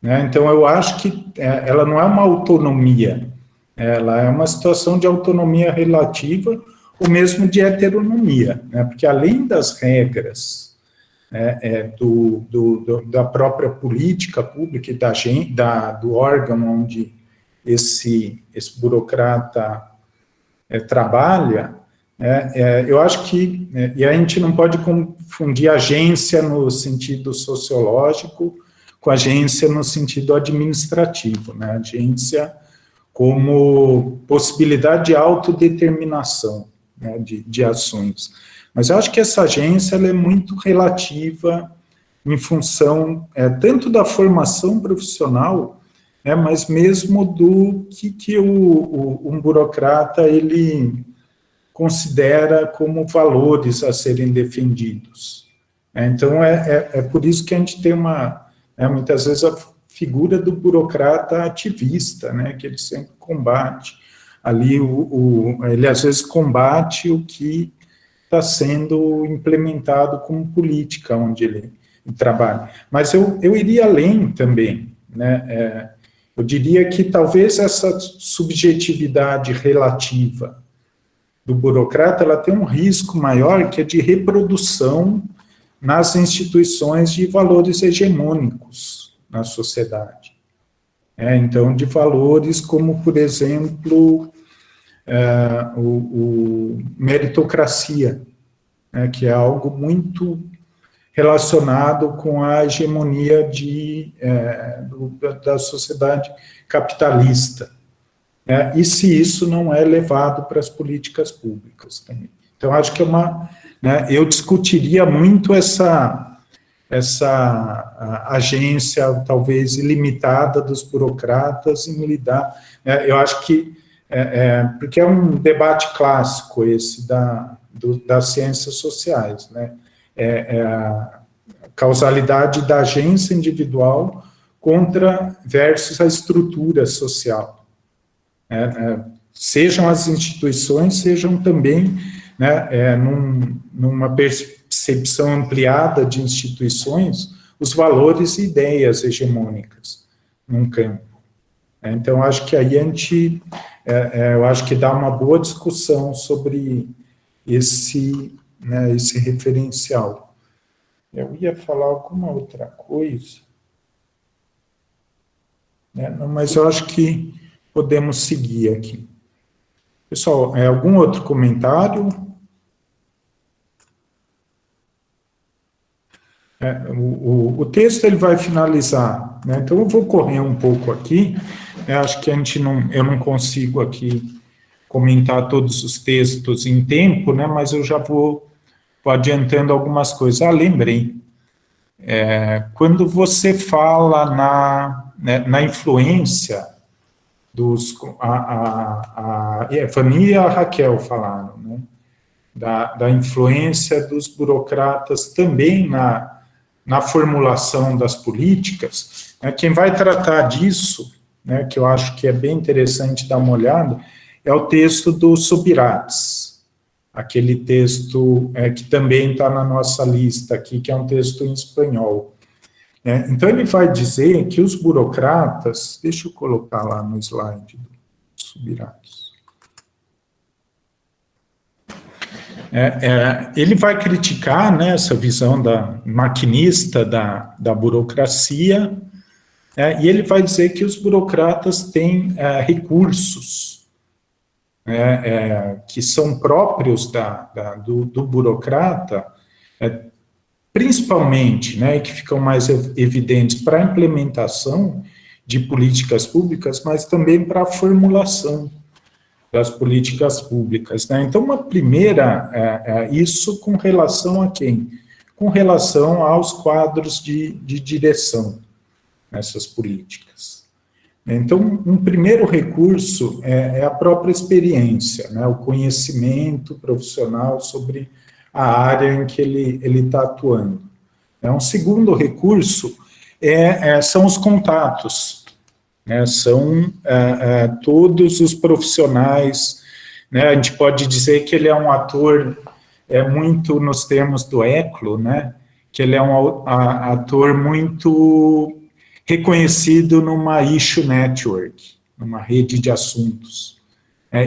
né? Então, eu acho que ela não é uma autonomia, ela é uma situação de autonomia relativa, ou mesmo de heteronomia, né? Porque além das regras da própria política pública e do órgão onde esse burocrata trabalha, eu acho que, e a gente não pode confundir agência no sentido sociológico com agência no sentido administrativo, né? Agência como possibilidade de autodeterminação, né, de ações. Mas eu acho que essa agência ela é muito relativa em função tanto da formação profissional, mas mesmo do que um burocrata ele considera como valores a serem defendidos. Então, é por isso que a gente tem muitas vezes a figura do burocrata ativista, né, que ele sempre combate. Ali, ele às vezes combate o que está sendo implementado como política onde ele trabalha. Mas eu iria além também, né, eu diria que talvez essa subjetividade relativa do burocrata, ela tem um risco maior, que é de reprodução nas instituições de valores hegemônicos na sociedade. Então, de valores como, por exemplo, o meritocracia, que é algo muito relacionado com a hegemonia da sociedade capitalista. E se isso não é levado para as políticas públicas também. Então, acho que eu discutiria muito essa agência, talvez, ilimitada dos burocratas em lidar. Eu acho que, porque é um debate clássico esse das ciências sociais, né? A causalidade da agência individual versus a estrutura social. Sejam as instituições, sejam também, né, numa percepção ampliada de instituições, os valores e ideias hegemônicas num campo. Então, acho que aí eu acho que dá uma boa discussão sobre esse referencial. Eu ia falar alguma outra coisa, mas eu acho que podemos seguir aqui. Pessoal, algum outro comentário? O texto ele vai finalizar, né? Então eu vou correr um pouco aqui. Acho que eu não consigo aqui comentar todos os textos em tempo, né? Mas eu já vou adiantando algumas coisas. lembrei. Quando você fala na influência a Evani e a Raquel falaram, né, da influência dos burocratas também na formulação das políticas. Quem vai tratar disso, né, que eu acho que é bem interessante dar uma olhada, é o texto do Subirats, aquele texto que também está na nossa lista aqui, que é um texto em espanhol. Então, ele vai dizer que os burocratas, deixa eu colocar lá no slide do Subirats. Ele vai criticar, né, essa visão da maquinista da burocracia, e ele vai dizer que os burocratas têm recursos que são próprios do burocrata, principalmente, né, que ficam mais evidentes para a implementação de políticas públicas, mas também para a formulação das políticas públicas, né? Então, uma primeira, isso com relação a quem? Com relação aos quadros de direção nessas políticas. Então, um primeiro recurso é a própria experiência, né, o conhecimento profissional sobre a área em que ele está atuando. Um segundo recurso são os contatos, né, são todos os profissionais, né, a gente pode dizer que ele é um ator, muito nos termos do Eclo, né, que ele é um ator muito reconhecido numa issue network, numa rede de assuntos,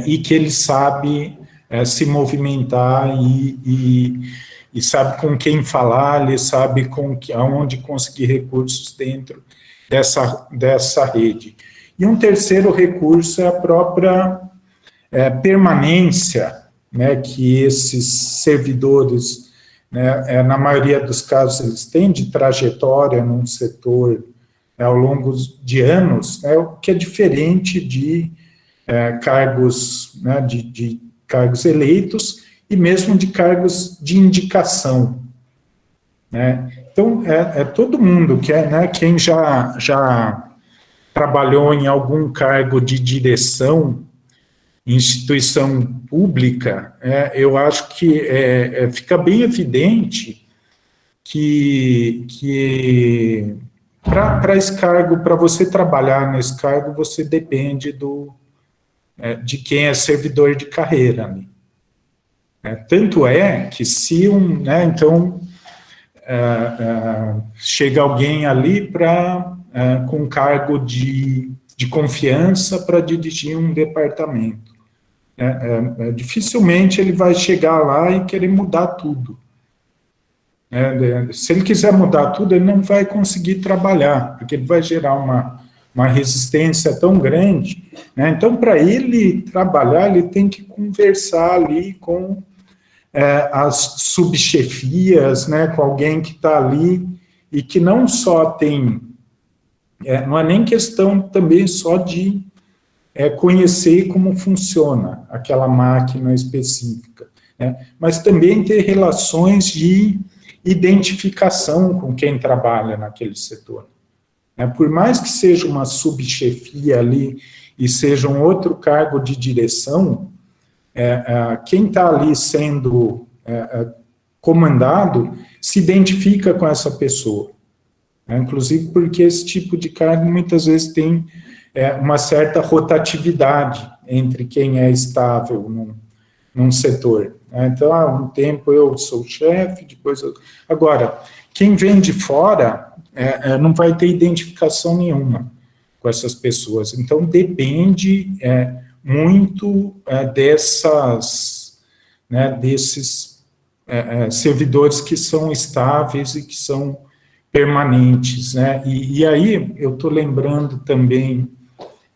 e que ele sabe se movimentar e sabe com quem falar, ele sabe aonde conseguir recursos dentro dessa rede. E um terceiro recurso é a própria permanência, né, que esses servidores, né, na maioria dos casos, eles têm de trajetória num setor ao longo de anos, o que é diferente de cargos, né, de cargos eleitos e mesmo de cargos de indicação, né? Então, todo mundo que né, quem já trabalhou em algum cargo de direção, instituição pública, eu acho que fica bem evidente que para esse cargo, para você trabalhar nesse cargo, você depende de quem é servidor de carreira, né? Tanto é que se né, então, chega alguém ali com cargo de confiança para dirigir um departamento. Dificilmente ele vai chegar lá e querer mudar tudo. Se ele quiser mudar tudo, ele não vai conseguir trabalhar, porque ele vai gerar uma resistência tão grande, né? Então, para ele trabalhar, ele tem que conversar ali com as subchefias, né, com alguém que está ali e que não só tem, não é nem questão também só de conhecer como funciona aquela máquina específica, né, mas também ter relações de identificação com quem trabalha naquele setor. Por mais que seja uma subchefia ali e seja um outro cargo de direção, quem está ali sendo comandado se identifica com essa pessoa, né? Inclusive porque esse tipo de cargo muitas vezes tem uma certa rotatividade entre quem é estável num setor, né? Então, há um tempo eu sou chefe, depois eu... Agora, quem vem de fora não vai ter identificação nenhuma com essas pessoas, então depende muito desses servidores que são estáveis e que são permanentes, né? E aí eu estou lembrando também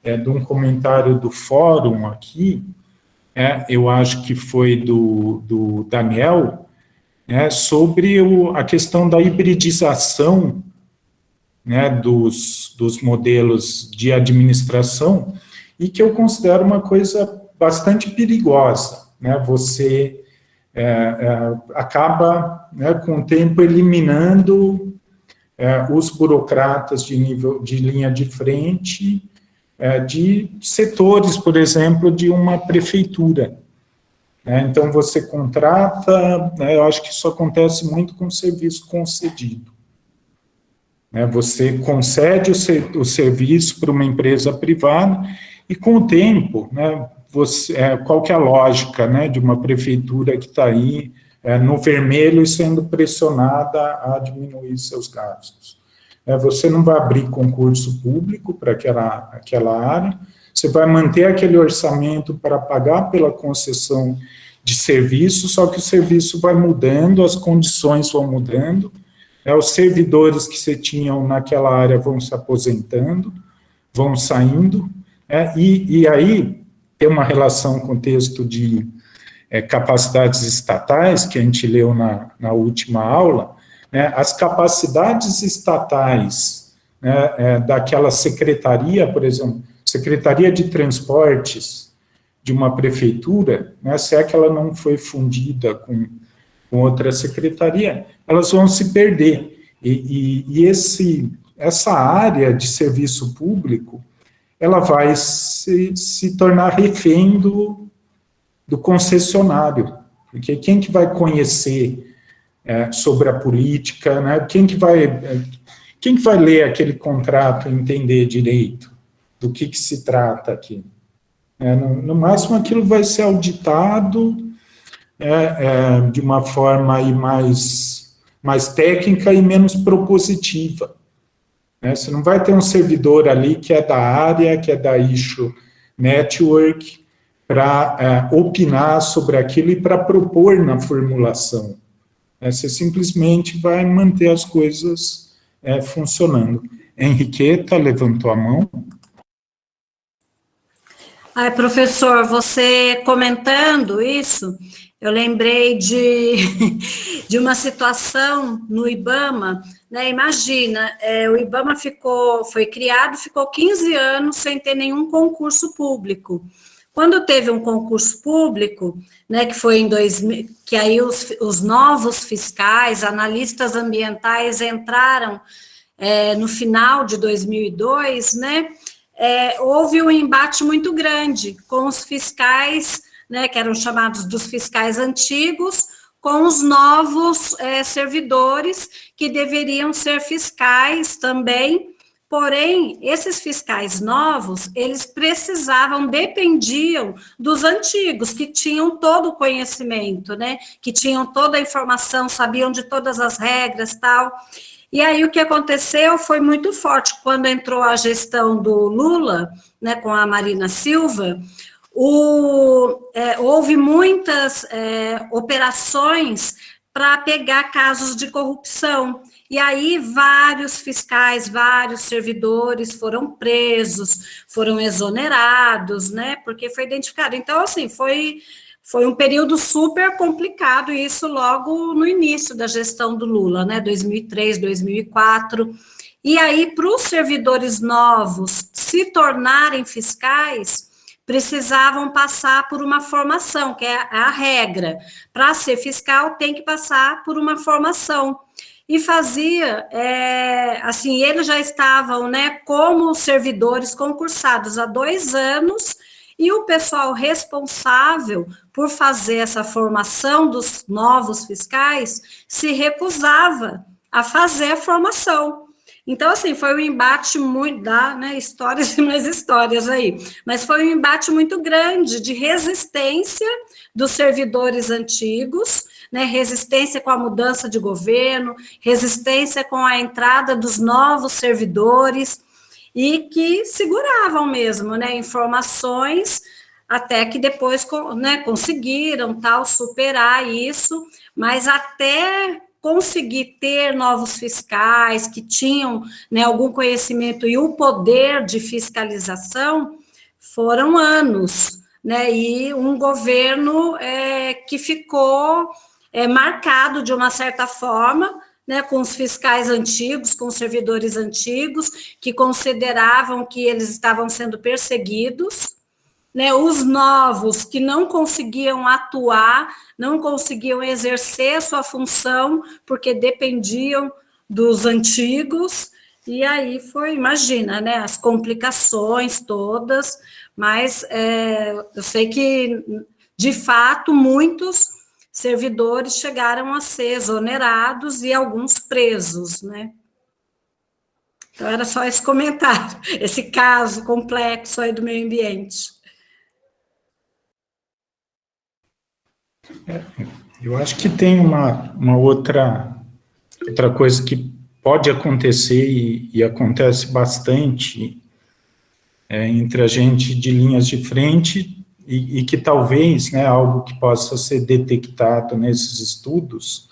de um comentário do fórum aqui, eu acho que foi do Daniel, sobre a questão da hibridização, né, dos modelos de administração, e que eu considero uma coisa bastante perigosa, né? Você acaba, né, com o tempo eliminando os burocratas de linha de frente, de setores, por exemplo, de uma prefeitura, né? Então você contrata, né, eu acho que isso acontece muito com serviço concedido, né? Você concede o serviço para uma empresa privada e, com o tempo, né, qual que é a lógica, né, de uma prefeitura que está aí no vermelho e sendo pressionada a diminuir seus gastos? Você não vai abrir concurso público para aquela área, você vai manter aquele orçamento para pagar pela concessão de serviço, só que o serviço vai mudando, as condições vão mudando, os servidores que você tinham naquela área vão se aposentando, vão saindo, e aí tem uma relação com o texto de capacidades estatais, que a gente leu na última aula, né? As capacidades estatais, né, daquela secretaria, por exemplo, Secretaria de Transportes de uma prefeitura, né, se é que ela não foi fundida com outra secretaria, elas vão se perder. E essa área de serviço público, ela vai se tornar refém do concessionário, porque quem que vai conhecer sobre a política, né? Quem que vai ler aquele contrato e entender direito do que se trata aqui? No máximo, aquilo vai ser auditado de uma forma aí mais técnica e menos propositiva, né? Você não vai ter um servidor ali que é da área, que é da issue network, para opinar sobre aquilo e para propor na formulação. Você simplesmente vai manter as coisas funcionando. Henriqueta levantou a mão. Professor, você comentando isso, eu lembrei de uma situação no IBAMA, né? Imagina, o IBAMA foi criado, ficou 15 anos sem ter nenhum concurso público. Quando teve um concurso público, né, que foi em 2000, que aí os novos fiscais, analistas ambientais entraram no final de 2002, né, houve um embate muito grande com os fiscais, né, que eram chamados dos fiscais antigos, com os novos servidores que deveriam ser fiscais também. Porém, esses fiscais novos, eles dependiam dos antigos, que tinham todo o conhecimento, né, que tinham toda a informação, sabiam de todas as regras, tal. E aí o que aconteceu foi muito forte, quando entrou a gestão do Lula, né, com a Marina Silva, houve muitas operações para pegar casos de corrupção. E aí vários fiscais, vários servidores foram presos, foram exonerados, né, porque foi identificado. Então, assim, foi um período super complicado, e isso logo no início da gestão do Lula, né, 2003, 2004. E aí, para os servidores novos se tornarem fiscais, precisavam passar por uma formação, que é a regra. Para ser fiscal, tem que passar por uma formação. E fazia, assim, eles já estavam, né, como servidores concursados há 2 anos, e o pessoal responsável por fazer essa formação dos novos fiscais se recusava a fazer a formação. Então, assim, foi um embate muito, né, histórias e mais histórias aí, mas foi um embate muito grande de resistência dos servidores antigos, né, resistência com a mudança de governo, resistência com a entrada dos novos servidores, e que seguravam mesmo, né, informações, até que depois, né, conseguiram, tal, superar isso, mas até conseguir ter novos fiscais que tinham, né, algum conhecimento e o poder de fiscalização, foram anos, né, e um governo que ficou marcado de uma certa forma, né, com os fiscais antigos, com os servidores antigos, que consideravam que eles estavam sendo perseguidos, né, os novos que não conseguiam atuar, não conseguiam exercer sua função, porque dependiam dos antigos, e aí imagina, né, as complicações todas, mas eu sei que, de fato, muitos servidores chegaram a ser exonerados e alguns presos, né. Então, era só esse comentário, esse caso complexo aí do meio ambiente. Eu acho que tem uma outra coisa que pode acontecer e acontece bastante entre a gente de linhas de frente e que talvez, né, algo que possa ser detectado nesses estudos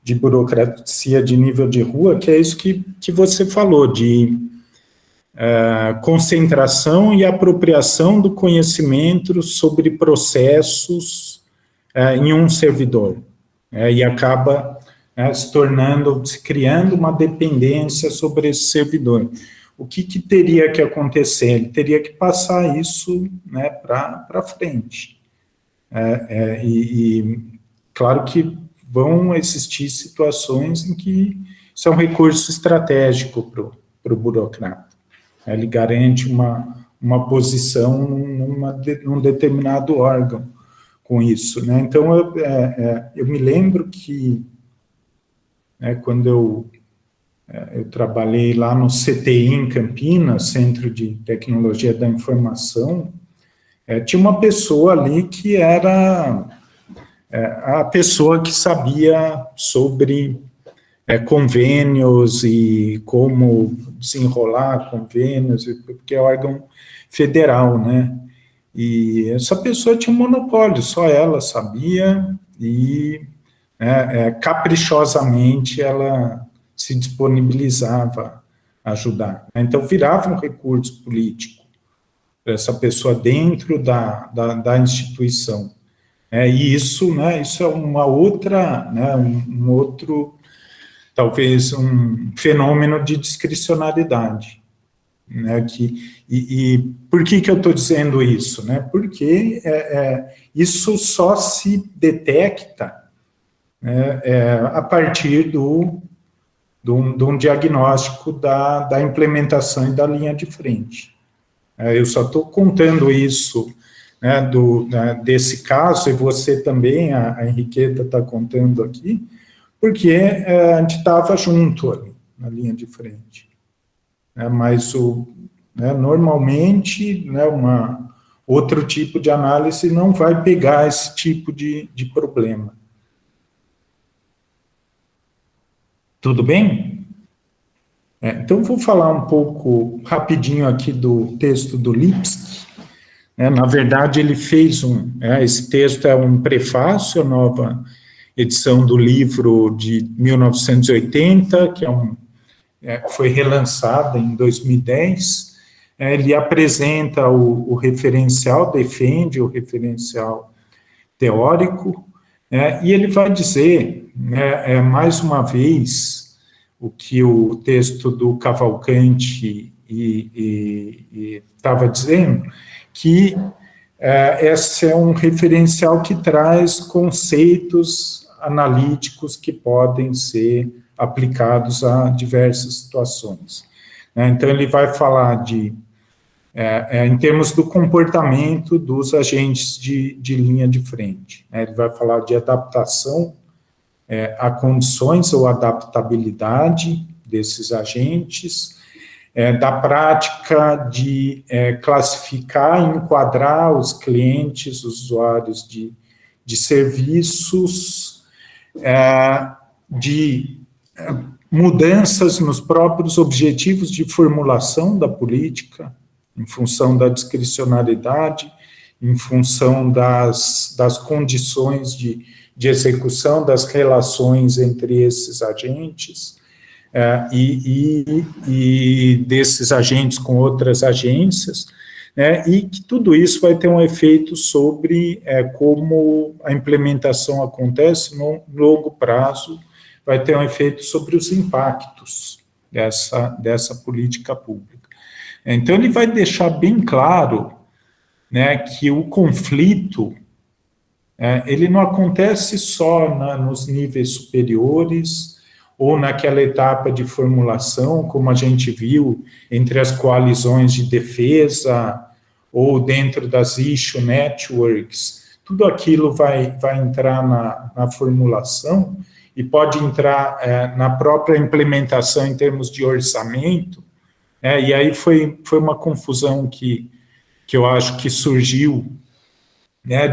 de burocracia de nível de rua, que é isso que você falou, de concentração e apropriação do conhecimento sobre processos em um servidor, e acaba se criando uma dependência sobre esse servidor. O que teria que acontecer? Ele teria que passar isso, né, para frente. E claro que vão existir situações em que isso é um recurso estratégico para o burocrata. Ele garante uma posição num determinado órgão com isso, né? Então, eu me lembro que, quando eu trabalhei lá no CTI em Campinas, Centro de Tecnologia da Informação, tinha uma pessoa ali que era a pessoa que sabia sobre convênios e como desenrolar convênios, porque é órgão federal, né? E essa pessoa tinha um monopólio, só ela sabia, e caprichosamente ela se disponibilizava a ajudar. Então, virava um recurso político para essa pessoa dentro da instituição. E isso, né, isso é uma outra, né, um outro, talvez um fenômeno de discricionariedade, né, e por que eu estou dizendo isso, né, porque isso só se detecta, né, a partir de um diagnóstico da implementação e da linha de frente. Eu só estou contando isso, né, desse caso, e você também, a Henriqueta está contando aqui, porque a gente estava junto ali, na linha de frente. Mas, normalmente, né, outro tipo de análise não vai pegar esse tipo de problema. Tudo bem? Então, vou falar um pouco rapidinho aqui do texto do Lipski. Na verdade, ele fez esse texto é um prefácio, a nova edição do livro de 1980, que foi relançada em 2010. Ele apresenta o referencial, defende o referencial teórico, e ele vai dizer, mais uma vez, o que o texto do Cavalcanti estava dizendo, que esse é um referencial que traz conceitos analíticos que podem ser aplicados a diversas situações. Então, ele vai falar em termos do comportamento dos agentes de linha de frente. Ele vai falar de adaptação a condições ou adaptabilidade desses agentes, da prática de classificar e enquadrar os clientes, usuários de serviços, de mudanças nos próprios objetivos de formulação da política, em função da discricionariedade, em função das condições de execução das relações entre esses agentes, e desses agentes com outras agências, e que tudo isso vai ter um efeito sobre como a implementação acontece no longo prazo, vai ter um efeito sobre os impactos dessa política pública. Então, ele vai deixar bem claro, né, que o conflito, ele não acontece só nos níveis superiores, ou naquela etapa de formulação, como a gente viu, entre as coalizões de defesa, ou dentro das issue networks, tudo aquilo vai entrar na formulação, e pode entrar na própria implementação em termos de orçamento, e aí foi uma confusão que eu acho que surgiu,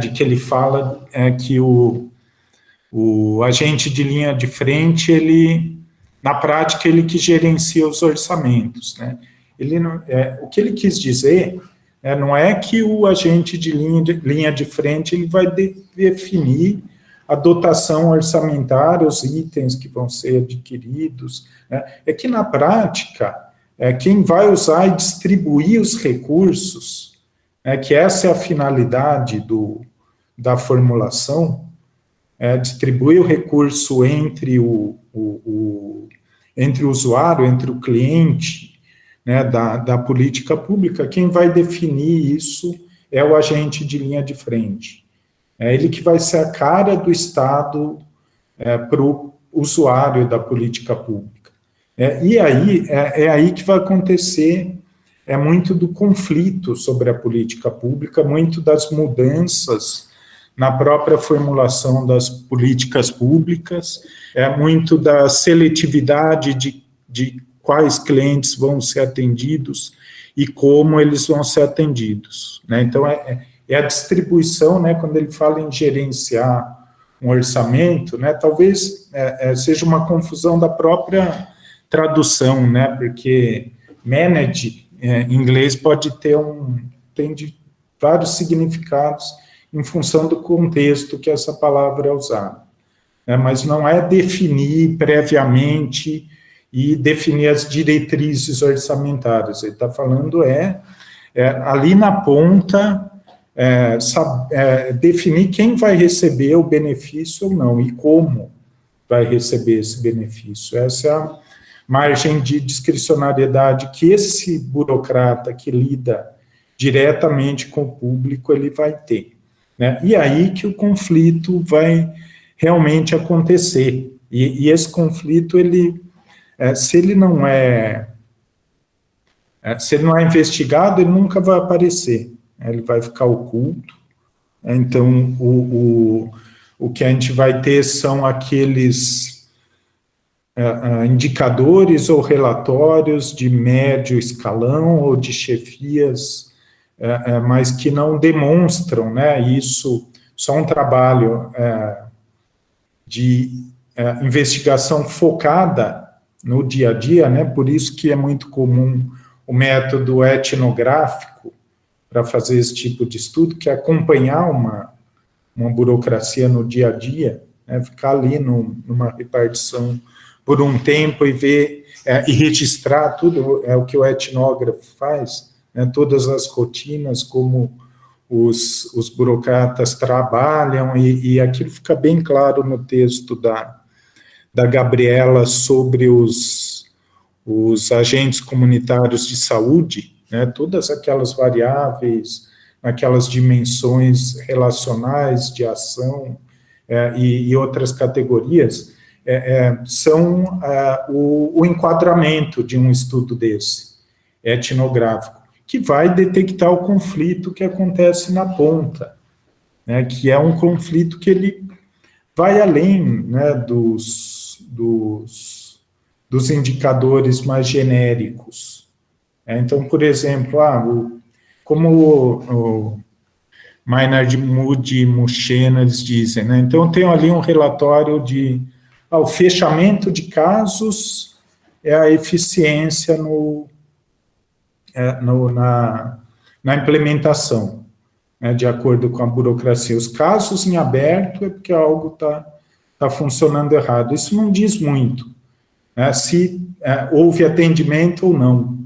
de que ele fala que o agente de linha de frente, na prática, ele que gerencia os orçamentos, né? O que ele quis dizer não é que o agente de linha de frente ele vai definir a dotação orçamentária, os itens que vão ser adquiridos, né? É que, na prática, quem vai usar e distribuir os recursos, que essa é a finalidade da formulação, distribuir o recurso entre o usuário, entre o cliente, né, da política pública, quem vai definir isso é o agente de linha de frente. É ele que vai ser a cara do Estado para o usuário da política pública. E aí, é aí que vai acontecer muito do conflito sobre a política pública, muito das mudanças na própria formulação das políticas públicas, muito da seletividade de quais clientes vão ser atendidos e como eles vão ser atendidos, né? Então, a distribuição, né, quando ele fala em gerenciar um orçamento, né, talvez seja uma confusão da própria tradução, né, porque manage, em inglês, pode tem vários significados em função do contexto que essa palavra é usada, né, mas não é definir previamente e definir as diretrizes orçamentárias. Ele está falando ali na ponta definir quem vai receber o benefício ou não, e como vai receber esse benefício. Essa é a margem de discricionariedade que esse burocrata que lida diretamente com o público, ele vai ter, né? E aí que o conflito vai realmente acontecer. E esse conflito, se ele não é investigado, ele nunca vai aparecer, né? Ele vai ficar oculto. Então, o que a gente vai ter são aqueles indicadores ou relatórios de médio escalão ou de chefias, mas que não demonstram, né, isso, só um trabalho de investigação focada no dia a dia, né, por isso que é muito comum o método etnográfico para fazer esse tipo de estudo, que é acompanhar uma burocracia no dia a dia, né, ficar ali numa repartição por um tempo e ver e registrar tudo, é o que o etnógrafo faz, né, todas as rotinas, como os burocratas trabalham, e aquilo fica bem claro no texto da Gabriela sobre os agentes comunitários de saúde, né, todas aquelas variáveis, aquelas dimensões relacionais de ação e outras categorias, são o enquadramento de um estudo desse, etnográfico, que vai detectar o conflito que acontece na ponta, né, que é um conflito que ele vai além, né, dos indicadores mais genéricos. Então, por exemplo, como o Maynard, Moody e Muschena, eles dizem, né, então eu tenho ali um relatório de o fechamento de casos é a eficiência na implementação, né, de acordo com a burocracia. Os casos em aberto é porque algo está funcionando errado. Isso não diz muito, né, se houve atendimento ou não.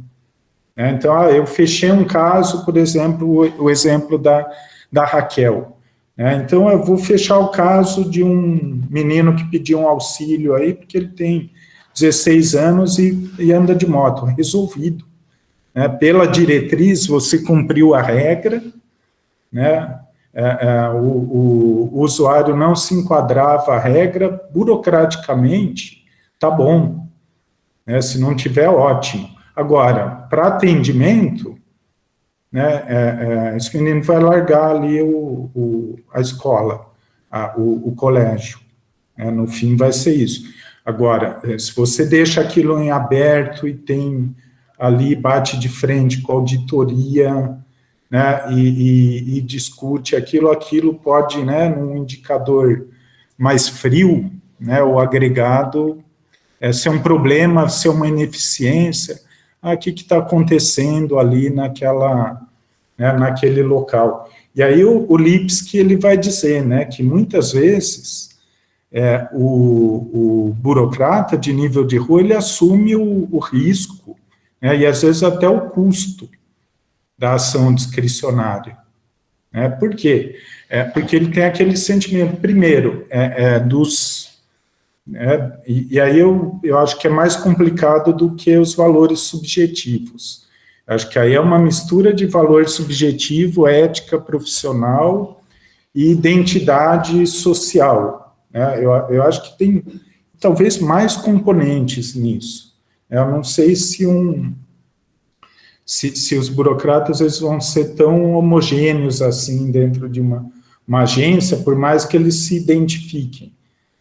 Então, eu fechei um caso, por exemplo, o exemplo da Raquel. Então, eu vou fechar o caso de um menino que pediu um auxílio aí, porque ele tem 16 anos e anda de moto. Resolvido. Pela diretriz, você cumpriu a regra, né? O usuário não se enquadrava a regra, burocraticamente, tá bom, né? Se não tiver, ótimo. Agora, para atendimento, né, esse menino vai largar ali a escola, o colégio, né? No fim vai ser isso. Agora, se você deixa aquilo em aberto e tem ali, bate de frente com a auditoria, né, e discute aquilo pode, né, num indicador mais frio, né, o agregado, ser um problema, ser uma ineficiência, o que está acontecendo ali naquele local. E aí o Lipski, ele vai dizer, né, que muitas vezes o burocrata de nível de rua, ele assume o risco, né, e às vezes até o custo da ação discricionária. Por quê? Porque ele tem aquele sentimento, primeiro, e aí eu acho que é mais complicado do que os valores subjetivos. Acho que aí é uma mistura de valor subjetivo, ética profissional e identidade social. Eu acho que tem talvez mais componentes nisso. Eu não sei se os burocratas eles vão ser tão homogêneos assim dentro de uma agência, por mais que eles se identifiquem.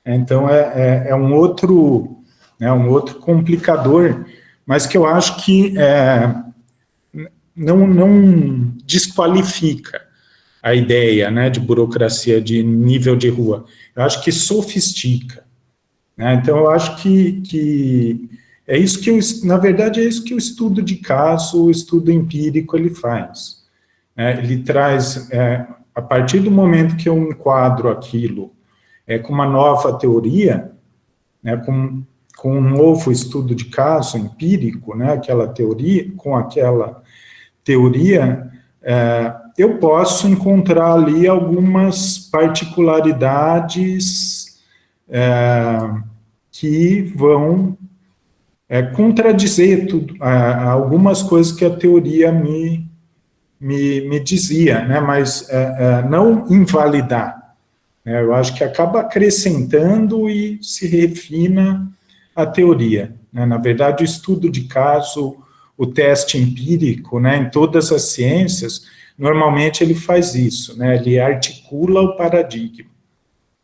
Então, é um outro complicador, mas que eu acho que não desqualifica a ideia, né, de burocracia de nível de rua. Eu acho que sofistica. Né? Então, eu acho que é isso que, na verdade, é isso que o estudo de caso, o estudo empírico, ele faz. Ele traz, a partir do momento que eu enquadro aquilo com uma nova teoria, né, com um novo estudo de caso empírico, né, com aquela teoria, eu posso encontrar ali algumas particularidades que vão contradizer algumas coisas que a teoria me dizia, né, mas não invalidar. Né, eu acho que acaba acrescentando e se refina a teoria. Né, na verdade, o estudo de caso, o teste empírico, né, em todas as ciências, normalmente ele faz isso, né, ele articula o paradigma.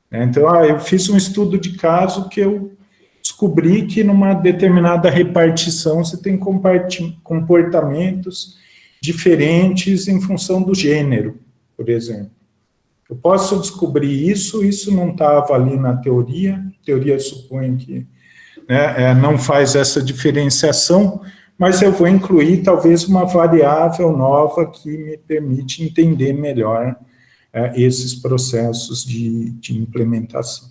Né, então, eu fiz um estudo de caso que eu descobri que numa determinada repartição você tem comportamentos diferentes em função do gênero, por exemplo. Eu posso descobrir isso não estava ali na teoria, a teoria supõe que, né, não faz essa diferenciação, mas eu vou incluir talvez uma variável nova que me permite entender melhor esses processos de implementação.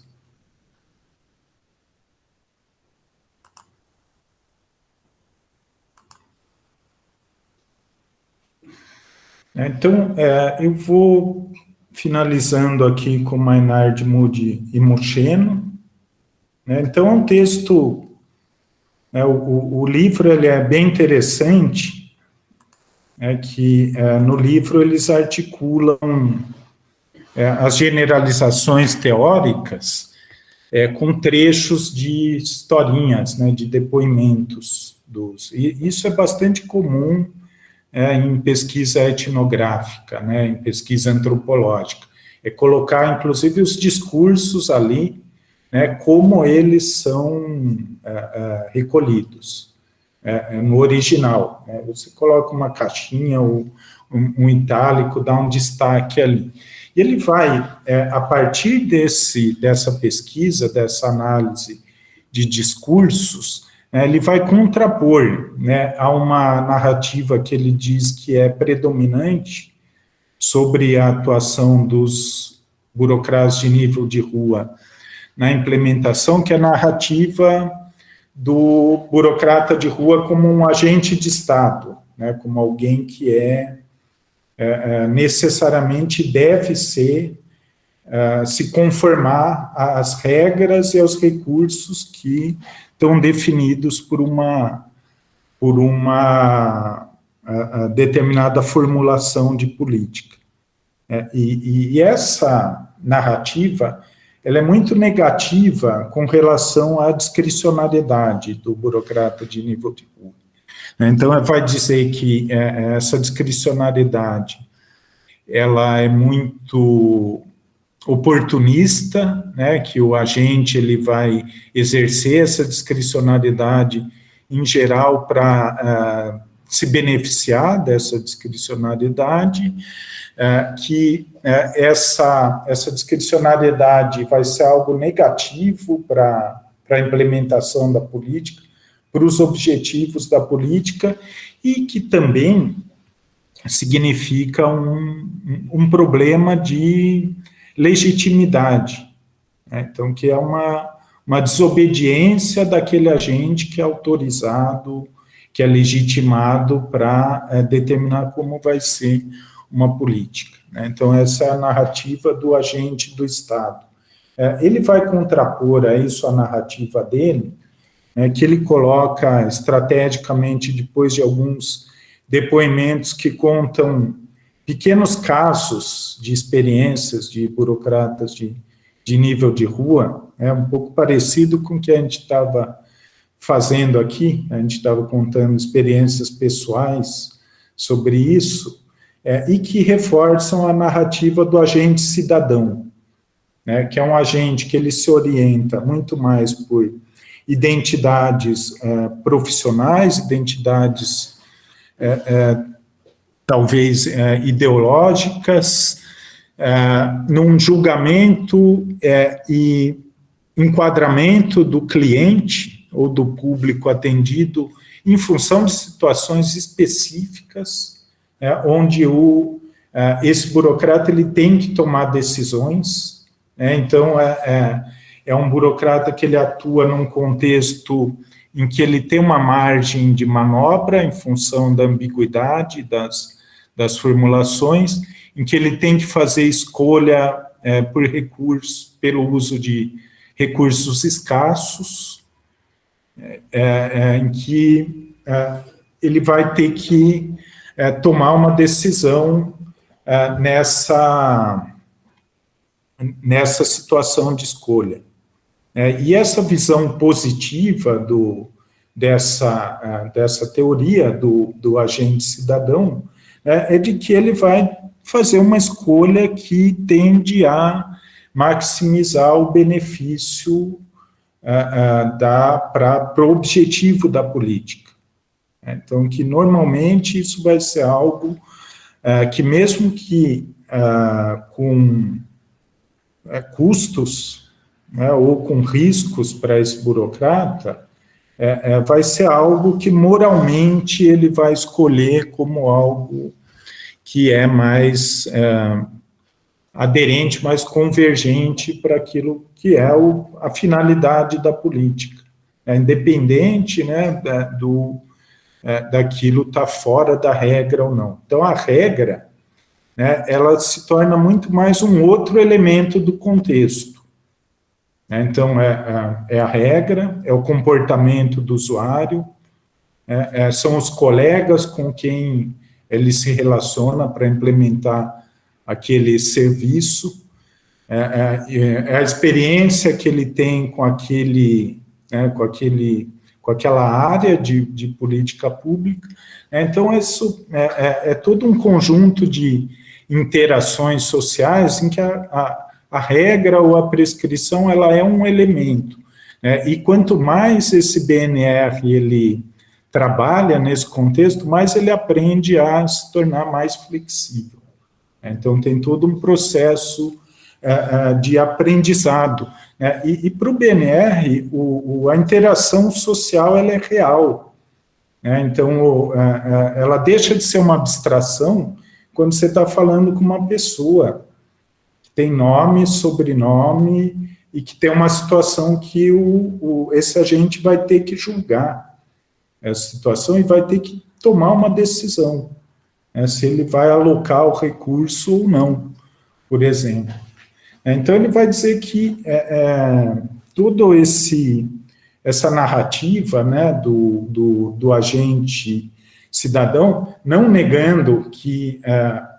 Então, eu vou finalizando aqui com Maynard, Moody e Muscheno. Né? Então, é um texto, o livro ele é bem interessante, que no livro eles articulam as generalizações teóricas com trechos de historinhas, né, de depoimentos. E isso é bastante comum em pesquisa etnográfica, né, em pesquisa antropológica. Colocar, inclusive, os discursos ali, né, como eles são recolhidos no original. Né, você coloca uma caixinha ou um itálico, dá um destaque ali. E ele vai, a partir dessa pesquisa, dessa análise de discursos, ele vai contrapor, né, a uma narrativa que ele diz que é predominante sobre a atuação dos burocratas de nível de rua na implementação, que é a narrativa do burocrata de rua como um agente de Estado, né, como alguém que necessariamente deve se conformar às regras e aos recursos que estão definidos por uma determinada formulação de política. E essa narrativa, ela é muito negativa com relação à discricionariedade do burocrata de nível de rua. Então, vai dizer que essa discricionariedade, ela é muito oportunista, né, que o agente ele vai exercer essa discricionariedade em geral para se beneficiar dessa discricionariedade, que essa discricionariedade vai ser algo negativo para a implementação da política, para os objetivos da política, e que também significa um problema de legitimidade, né? Então, que é uma desobediência daquele agente que é autorizado, que é legitimado para determinar como vai ser uma política, né? Então, essa é a narrativa do agente do Estado. Ele vai contrapor a isso a narrativa dele, que ele coloca estrategicamente depois de alguns depoimentos que contam pequenos casos de experiências de burocratas de nível de rua, um pouco parecido com o que a gente estava fazendo aqui, a gente estava contando experiências pessoais sobre isso, e que reforçam a narrativa do agente cidadão, né, que é um agente que ele se orienta muito mais por identidades profissionais, identidades talvez ideológicas, num julgamento e enquadramento do cliente ou do público atendido em função de situações específicas, onde esse burocrata ele tem que tomar decisões, então é um burocrata que ele atua num contexto em que ele tem uma margem de manobra em função da ambiguidade das das formulações, em que ele tem que fazer escolha pelo uso de recursos escassos, em que ele vai ter que tomar uma decisão nessa situação de escolha. E essa visão positiva dessa teoria do agente cidadão é de que ele vai fazer uma escolha que tende a maximizar o benefício para o objetivo da política. Então, que normalmente isso vai ser algo que, mesmo que com custos, ou com riscos para esse burocrata, vai ser algo que moralmente ele vai escolher como algo que é mais aderente, mais convergente para aquilo que é a finalidade da política, independente, né, daquilo estar fora da regra ou não. Então, a regra, né, ela se torna muito mais um outro elemento do contexto. Então, é a regra, é o comportamento do usuário, são os colegas com quem ele se relaciona para implementar aquele serviço, é a experiência que ele tem com aquela área de política pública. Então, isso é todo um conjunto de interações sociais em que a regra ou a prescrição ela é um elemento. E quanto mais esse BNR ele trabalha nesse contexto, mais ele aprende a se tornar mais flexível. Então, tem todo um processo de aprendizado. E para o BNR, a interação social ela é real. Então, ela deixa de ser uma abstração quando você está falando com uma pessoa que tem nome, sobrenome, e que tem uma situação que esse agente vai ter que julgar essa situação e vai ter que tomar uma decisão, se ele vai alocar o recurso ou não, por exemplo. Então, ele vai dizer que toda essa narrativa, né, do agente cidadão, não negando que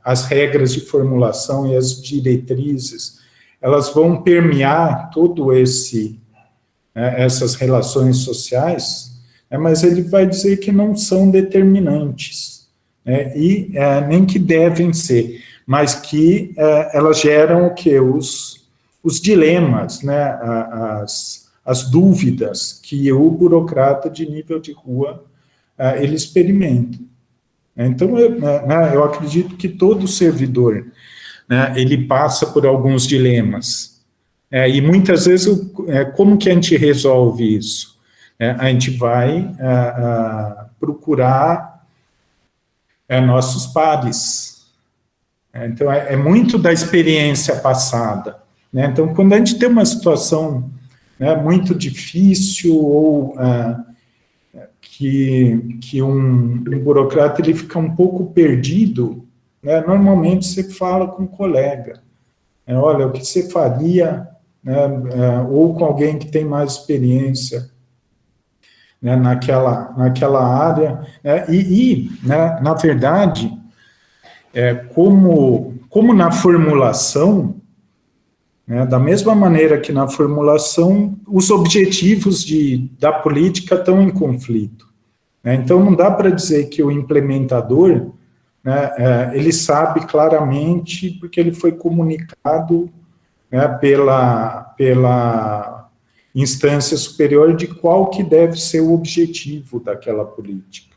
as regras de formulação e as diretrizes, elas vão permear todo essas relações sociais, mas ele vai dizer que não são determinantes, e nem que devem ser, mas que elas geram o quê? Os dilemas, né, as dúvidas que o burocrata de nível de rua ele experimenta. Então, eu acredito que todo servidor, né, ele passa por alguns dilemas, e muitas vezes, como que a gente resolve isso? A gente vai procurar nossos pares. Então, é muito da experiência passada. Então, quando a gente tem uma situação muito difícil ou que um burocrata ele fica um pouco perdido, normalmente você fala com um colega. Olha, o que você faria, ou com alguém que tem mais experiência, naquela área, na verdade, como na formulação, da mesma maneira que na formulação, os objetivos da política estão em conflito. Então, não dá para dizer que o implementador, ele sabe claramente, porque ele foi comunicado pela instância superior de qual que deve ser o objetivo daquela política.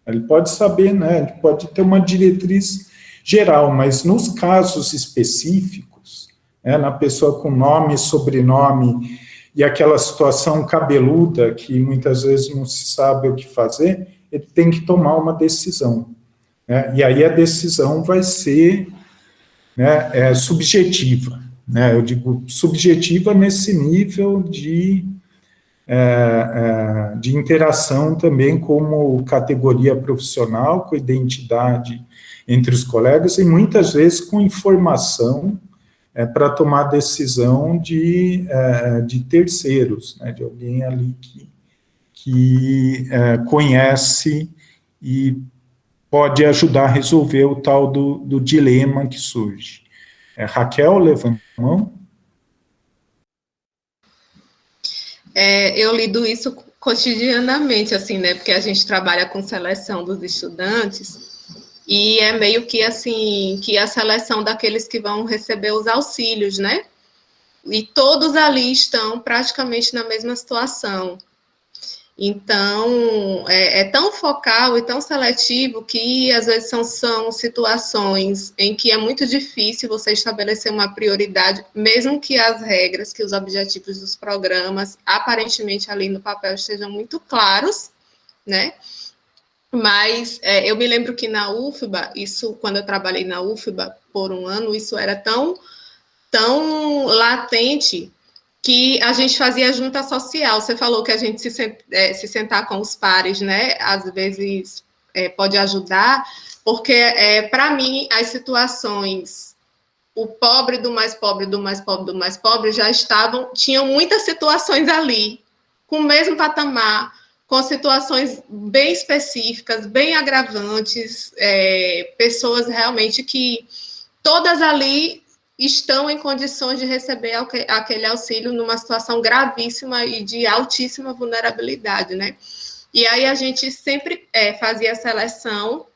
Ele pode saber, ele pode ter uma diretriz geral, mas nos casos específicos, na pessoa com nome, sobrenome, e aquela situação cabeluda que muitas vezes não se sabe o que fazer, ele tem que tomar uma decisão. E aí a decisão vai ser subjetiva. Eu digo subjetiva nesse nível de de interação também como categoria profissional, com identidade entre os colegas, e muitas vezes com informação para tomar decisão de terceiros, né, de alguém ali que conhece e pode ajudar a resolver o tal do dilema que surge. Raquel, levanta a mão. Eu lido isso cotidianamente, assim, né, porque a gente trabalha com seleção dos estudantes, e é meio que, assim, que a seleção daqueles que vão receber os auxílios, né, e todos ali estão praticamente na mesma situação. Então, é tão focal e tão seletivo que, às vezes, são situações em que é muito difícil você estabelecer uma prioridade, mesmo que as regras, que os objetivos dos programas, aparentemente, ali no papel, estejam muito claros, né? Mas eu me lembro que na UFBA, quando eu trabalhei na UFBA por um ano, isso era tão latente que a gente fazia junta social. Você falou que a gente se sentar com os pares, né, às vezes pode ajudar, porque, para mim, as situações, o pobre do mais pobre, do mais pobre, do mais pobre, tinham muitas situações ali, com o mesmo patamar, com situações bem específicas, bem agravantes, pessoas realmente que todas ali estão em condições de receber aquele auxílio numa situação gravíssima e de altíssima vulnerabilidade, né? E aí a gente sempre fazia a seleção,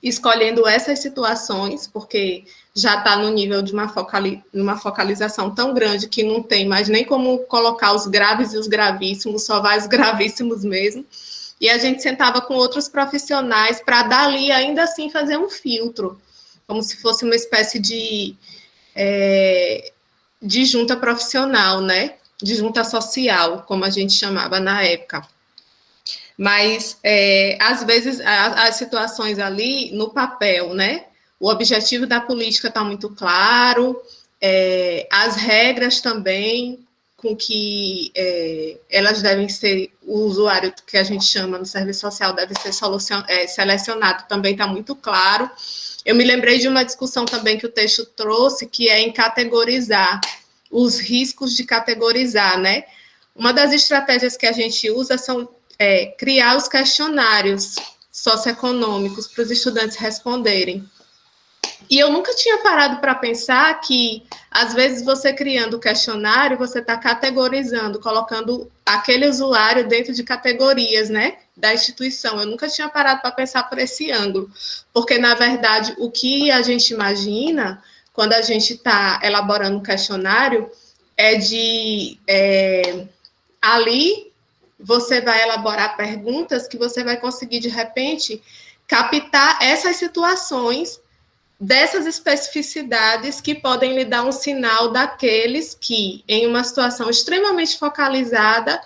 escolhendo essas situações, porque já está no nível de uma focalização tão grande que não tem mais nem como colocar os graves e os gravíssimos, só vai os gravíssimos mesmo. E a gente sentava com outros profissionais para dali ainda assim fazer um filtro, como se fosse uma espécie de junta profissional, né? De junta social, como a gente chamava na época. Mas, às vezes, as situações ali, no papel, né? O objetivo da política está muito claro, as regras também, com que elas devem ser, o usuário que a gente chama no serviço social deve ser selecionado, também está muito claro. Eu me lembrei de uma discussão também que o texto trouxe, que é em categorizar, os riscos de categorizar, né? Uma das estratégias que a gente usa são criar os questionários socioeconômicos para os estudantes responderem. E eu nunca tinha parado para pensar que, às vezes, você criando o questionário, você está categorizando, colocando aquele usuário dentro de categorias, né, da instituição. Eu nunca tinha parado para pensar por esse ângulo, porque, na verdade, o que a gente imagina, quando a gente está elaborando um questionário, ali você vai elaborar perguntas que você vai conseguir, de repente, captar essas situações, dessas especificidades que podem lhe dar um sinal daqueles que, em uma situação extremamente focalizada,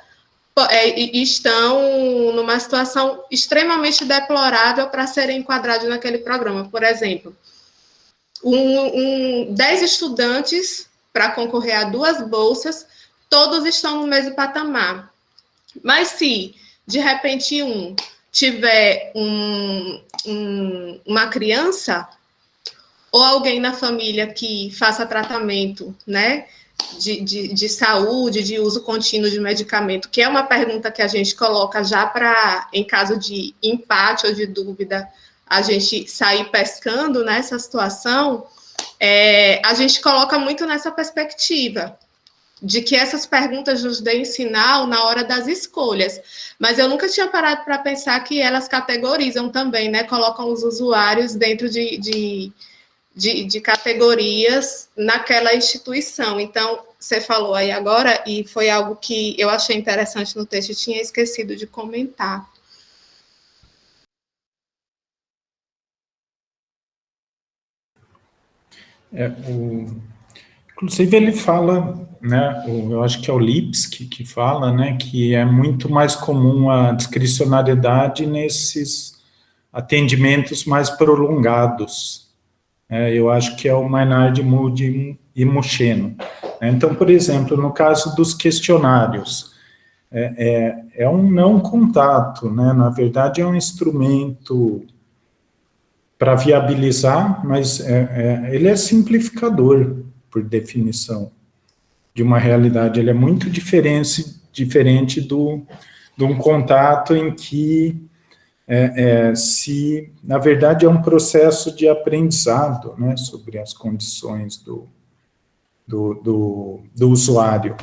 estão numa situação extremamente deplorável para serem enquadrados naquele programa. Por exemplo, 10 estudantes para concorrer a 2 bolsas, todos estão no mesmo patamar. Mas se, de repente, tiver uma criança ou alguém na família que faça tratamento, né, de saúde, de uso contínuo de medicamento, que é uma pergunta que a gente coloca já para, em caso de empate ou de dúvida, a gente sair pescando nessa situação, a gente coloca muito nessa perspectiva, de que essas perguntas nos deem sinal na hora das escolhas. Mas eu nunca tinha parado para pensar que elas categorizam também, né, colocam os usuários dentro de categorias naquela instituição. Então, você falou aí agora, e foi algo que eu achei interessante no texto, eu tinha esquecido de comentar. Inclusive, ele fala, né, eu acho que é o Lipski que fala, né, que é muito mais comum a discricionariedade nesses atendimentos mais prolongados. Eu acho que é o Maynard, Moody e Muscheno. Então, por exemplo, no caso dos questionários, é um não contato, né? Na verdade, é um instrumento para viabilizar, mas ele é simplificador, por definição, de uma realidade. Ele é muito diferente de um contato em que na verdade, é um processo de aprendizado, né, sobre as condições do usuário.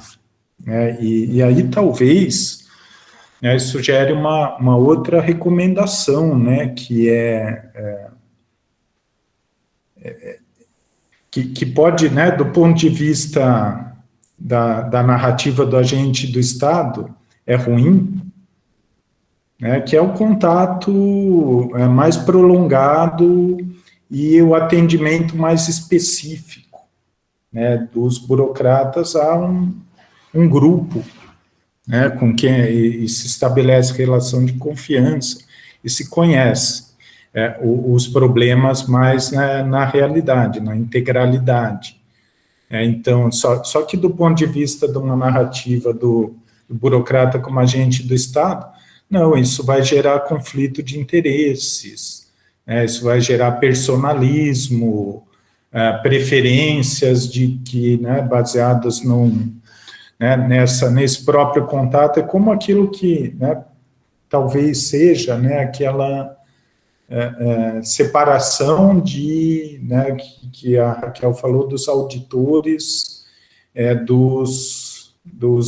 Né, e aí, talvez, né, isso gere uma outra recomendação, né, que pode, né, do ponto de vista da narrativa do agente do Estado, é ruim, né, que é o contato mais prolongado e o atendimento mais específico, né, dos burocratas a um grupo, né, com quem se estabelece relação de confiança e se conhece os problemas mais na realidade, na integralidade. Então, só que do ponto de vista de uma narrativa do burocrata como agente do Estado, não, isso vai gerar conflito de interesses, né, isso vai gerar personalismo, preferências né, baseadas nesse próprio contato, é como aquilo que, né, talvez seja, né, aquela separação né, que a Raquel falou, dos auditores, dos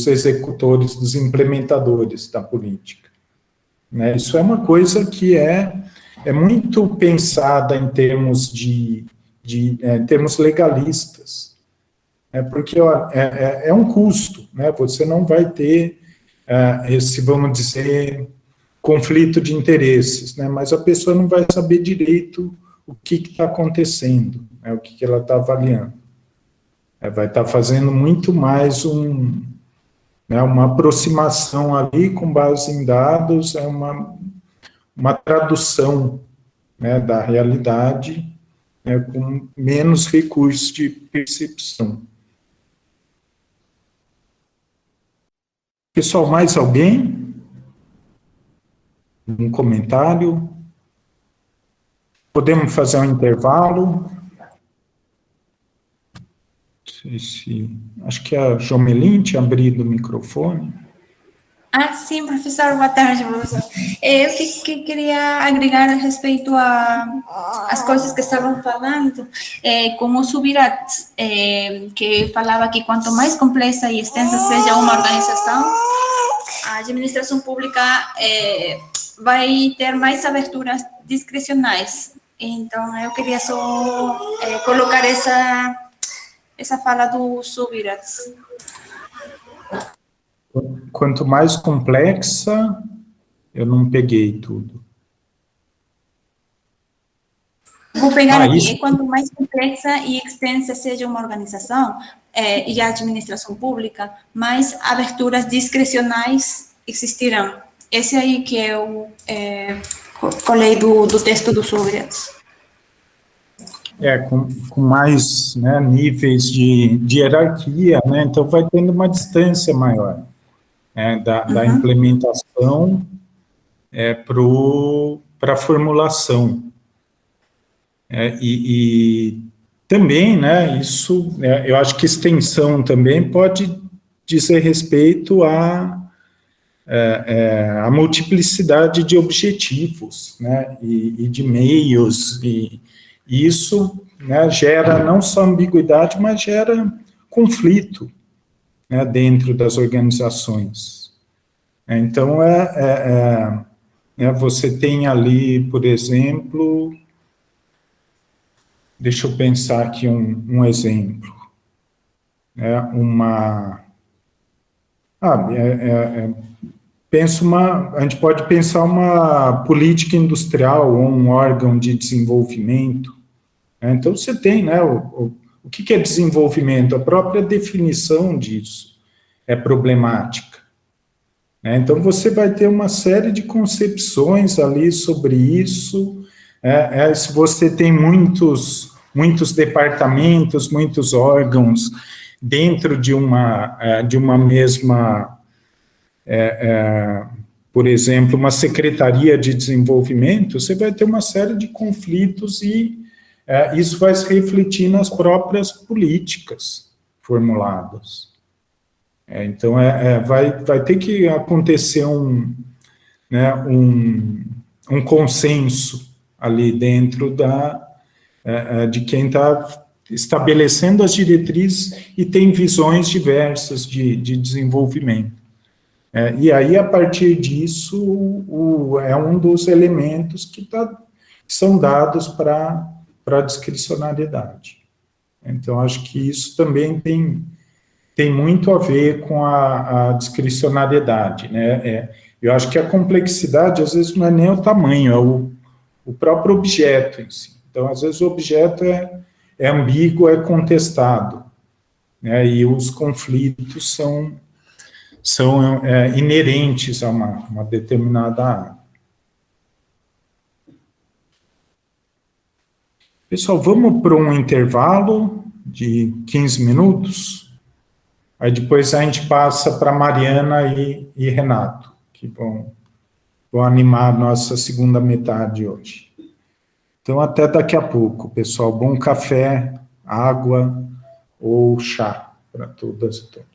executores, dos implementadores da política. Né, isso é uma coisa que é muito pensada em termos em termos legalistas, porque é um custo, né, você não vai ter esse, vamos dizer, conflito de interesses, né, mas a pessoa não vai saber direito o que está acontecendo, né, o que ela está avaliando. Vai estar fazendo muito mais uma aproximação ali com base em dados, uma tradução, né, da realidade, né, com menos recursos de percepção. Pessoal, mais alguém? Um comentário? Podemos fazer um intervalo? Acho que a Jomelin tinha abrido o microfone. Sim, professor, boa tarde, professor. Eu que queria agregar a respeito às coisas que estavam falando, como o Subirats, que falava que quanto mais complexa e extensa seja uma organização, a administração pública vai ter mais aberturas discricionais. Então, eu queria só colocar essa fala do Subirats. Quanto mais complexa, eu não peguei tudo. Vou pegar aqui. Isso. Quanto mais complexa e extensa seja uma organização e a administração pública, mais aberturas discricionais existirão. Esse aí que eu colei do texto do Subirats. Com mais, né, níveis de hierarquia, né, então vai tendo uma distância maior, né, da implementação para a formulação. E também, né, isso, eu acho que extensão também pode dizer respeito à multiplicidade de objetivos, né, e de meios, e isso, né, gera não só ambiguidade, mas gera conflito, né, dentro das organizações. Então, você tem ali, por exemplo, deixa eu pensar aqui um exemplo, a gente pode pensar uma política industrial ou um órgão de desenvolvimento. Então, você tem, né, o que é desenvolvimento? A própria definição disso é problemática. Então, você vai ter uma série de concepções ali sobre isso. Se você tem muitos departamentos, muitos órgãos dentro de uma mesma por exemplo, uma secretaria de desenvolvimento, você vai ter uma série de conflitos e isso vai se refletir nas próprias políticas formuladas. Então, vai ter que acontecer um consenso ali dentro de quem está estabelecendo as diretrizes e tem visões diversas de desenvolvimento. E aí, a partir disso, é um dos elementos que são dados para a discricionariedade. Então, acho que isso também tem muito a ver com a discricionariedade, né? Eu acho que a complexidade, às vezes, não é nem o tamanho, é o próprio objeto em si. Então, às vezes, o objeto é ambíguo, é contestado, né? E os conflitos são inerentes a uma determinada área. Pessoal, vamos para um intervalo de 15 minutos, aí depois a gente passa para Mariana e Renato, que vão animar a nossa segunda metade hoje. Então, até daqui a pouco, pessoal. Bom café, água ou chá para todas e todos.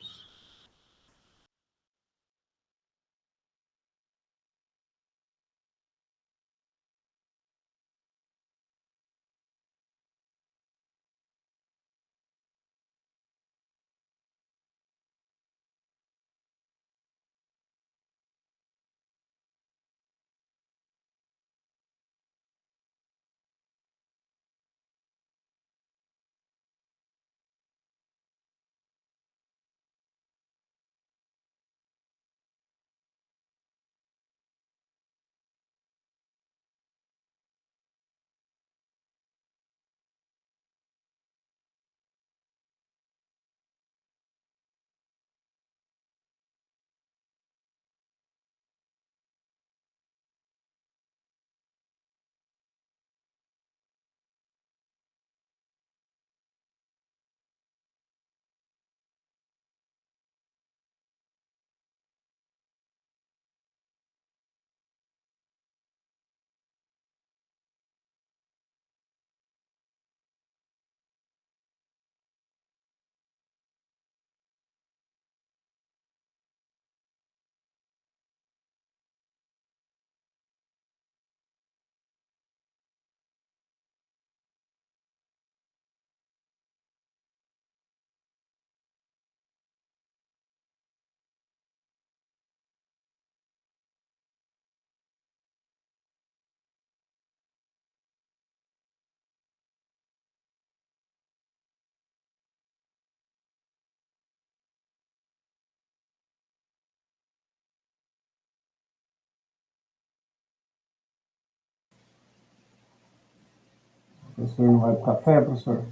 O professor não vai para o café, professor?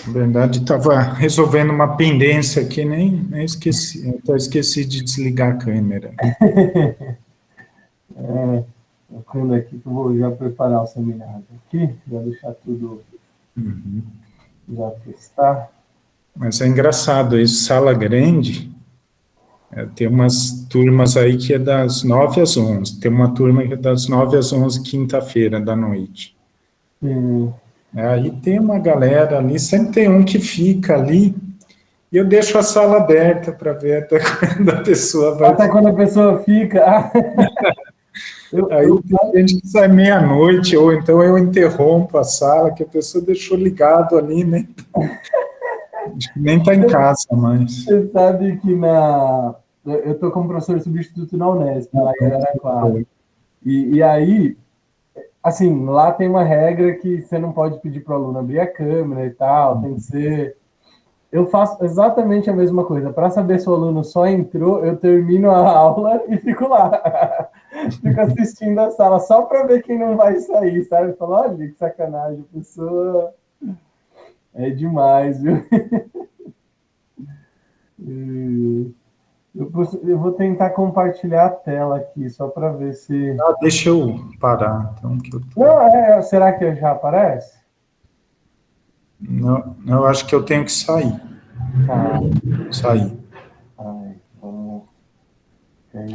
Na verdade, estava resolvendo uma pendência aqui, nem esqueci. Então, esqueci de desligar a câmera. Eu vendo aqui que eu vou já preparar o seminário aqui, já deixar tudo já testar. Mas é engraçado isso, sala grande, tem umas turmas aí que é das 9 às 11, tem uma turma que é das 9 às 11, quinta-feira da noite. Aí tem uma galera ali, sempre tem um que fica ali, e eu deixo a sala aberta para ver até quando a pessoa vai... Até quando a pessoa fica... Aí tem gente que sai meia-noite, ou então eu interrompo a sala, que a pessoa deixou ligado ali, né? Nem está em casa mais. Você sabe que eu estou como professor substituto na Unesp, lá em Araraquara. E aí, assim, lá tem uma regra que você não pode pedir para o aluno abrir a câmera e tal, tem que ser eu faço exatamente a mesma coisa. Para saber se o aluno só entrou, eu termino a aula e fico lá. Fico assistindo a sala só para ver quem não vai sair, sabe? Falar, olha que sacanagem, a pessoa é demais, viu? Eu vou tentar compartilhar a tela aqui, só para ver se... Ah, deixa eu parar, então, que eu tô... Não, será que já aparece? Não, eu acho que eu tenho que sair. Tá. Sair. Ai, vamos...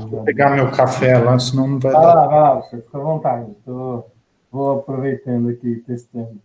Vou pegar meu café lá, senão não vai Vai dar. lá, vai lá, você fica à vontade. Vou aproveitando aqui, testando.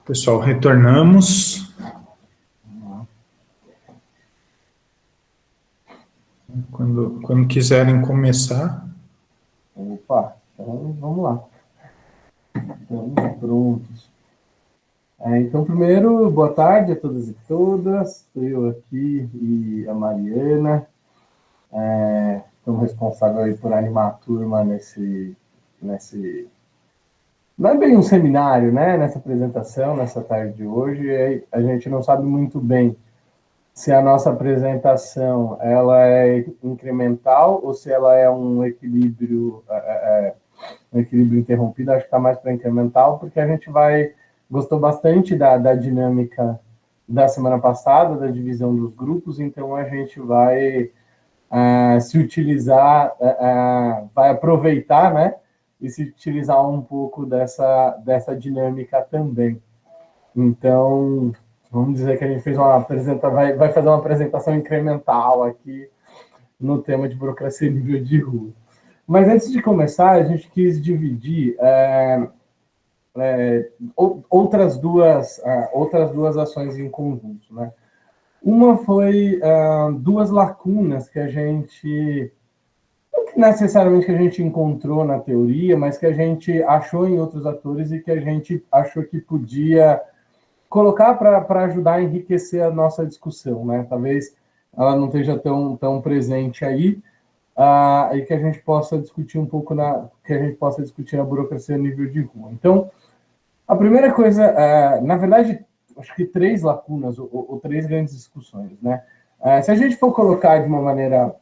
Pessoal, retornamos. Quando quiserem começar. Opa, então vamos lá. Estamos prontos. Então, primeiro, boa tarde a todos e todas. Estou eu aqui e a Mariana. Estamos responsáveis aí por animar a turma nesse... Não é bem um seminário, né? Nessa apresentação, nessa tarde de hoje. A gente não sabe muito bem se a nossa apresentação ela é incremental ou se ela é um equilíbrio interrompido. Acho que está mais para incremental, porque a gente gostou bastante da dinâmica da semana passada, da divisão dos grupos, então a gente vai se utilizar, vai aproveitar, né, e se utilizar um pouco dessa dinâmica também. Então, vamos dizer que a gente fez vai fazer uma apresentação incremental aqui no tema de burocracia nível de rua. Mas antes de começar, a gente quis dividir outras duas ações em conjunto, né? Uma foi duas lacunas que a gente, não que necessariamente que a gente encontrou na teoria, mas que a gente achou em outros atores e que a gente achou que podia colocar para ajudar a enriquecer a nossa discussão, né? Talvez ela não esteja tão presente aí, e que a gente possa discutir um pouco na burocracia a nível de rua. Então, a primeira coisa, na verdade, acho que três lacunas ou três grandes discussões, né? Se a gente for colocar de uma maneira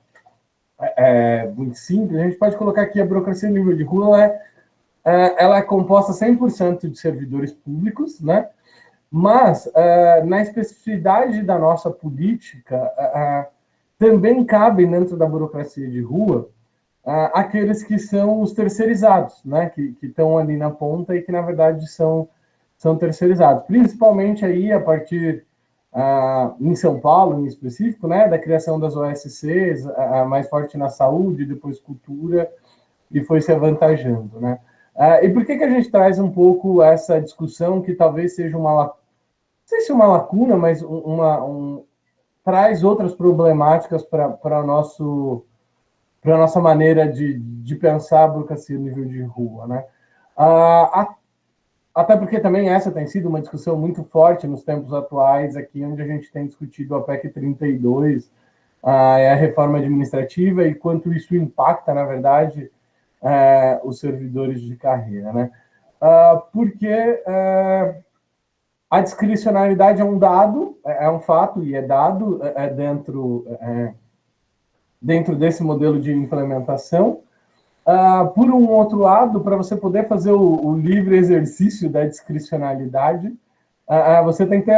muito simples, a gente pode colocar que a burocracia a nível de rua ela é composta 100% de servidores públicos, né? Mas, na especificidade da nossa política, também cabem dentro da burocracia de rua aqueles que são os terceirizados, né? Que estão ali na ponta e que, na verdade, são terceirizados. Principalmente aí a partir, em São Paulo, em específico, né? Da criação das OSCs, mais forte na saúde, depois cultura, e foi se avantajando, né? E por que a gente traz um pouco essa discussão que talvez seja não sei se uma lacuna, mas traz outras problemáticas para a nossa maneira de pensar a burocracia no nível de rua, né? Até porque também essa tem sido uma discussão muito forte nos tempos atuais, aqui onde a gente tem discutido a PEC 32, a reforma administrativa e quanto isso impacta, na verdade, os servidores de carreira, né? Porque a discricionalidade é um dado, é um fato e é dado dentro desse modelo de implementação. Por um outro lado, para você poder fazer o livre exercício da discricionalidade, você tem que ter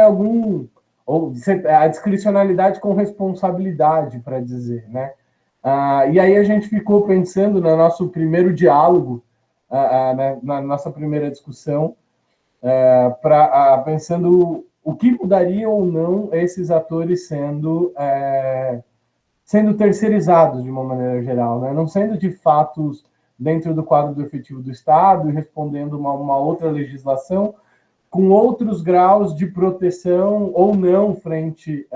a discricionalidade com responsabilidade, para dizer, né? E aí a gente ficou pensando no nosso primeiro diálogo, na nossa primeira discussão, pensando o que mudaria ou não esses atores sendo terceirizados de uma maneira geral, né? Não sendo de fato dentro do quadro do efetivo do Estado e respondendo uma outra legislação com outros graus de proteção ou não frente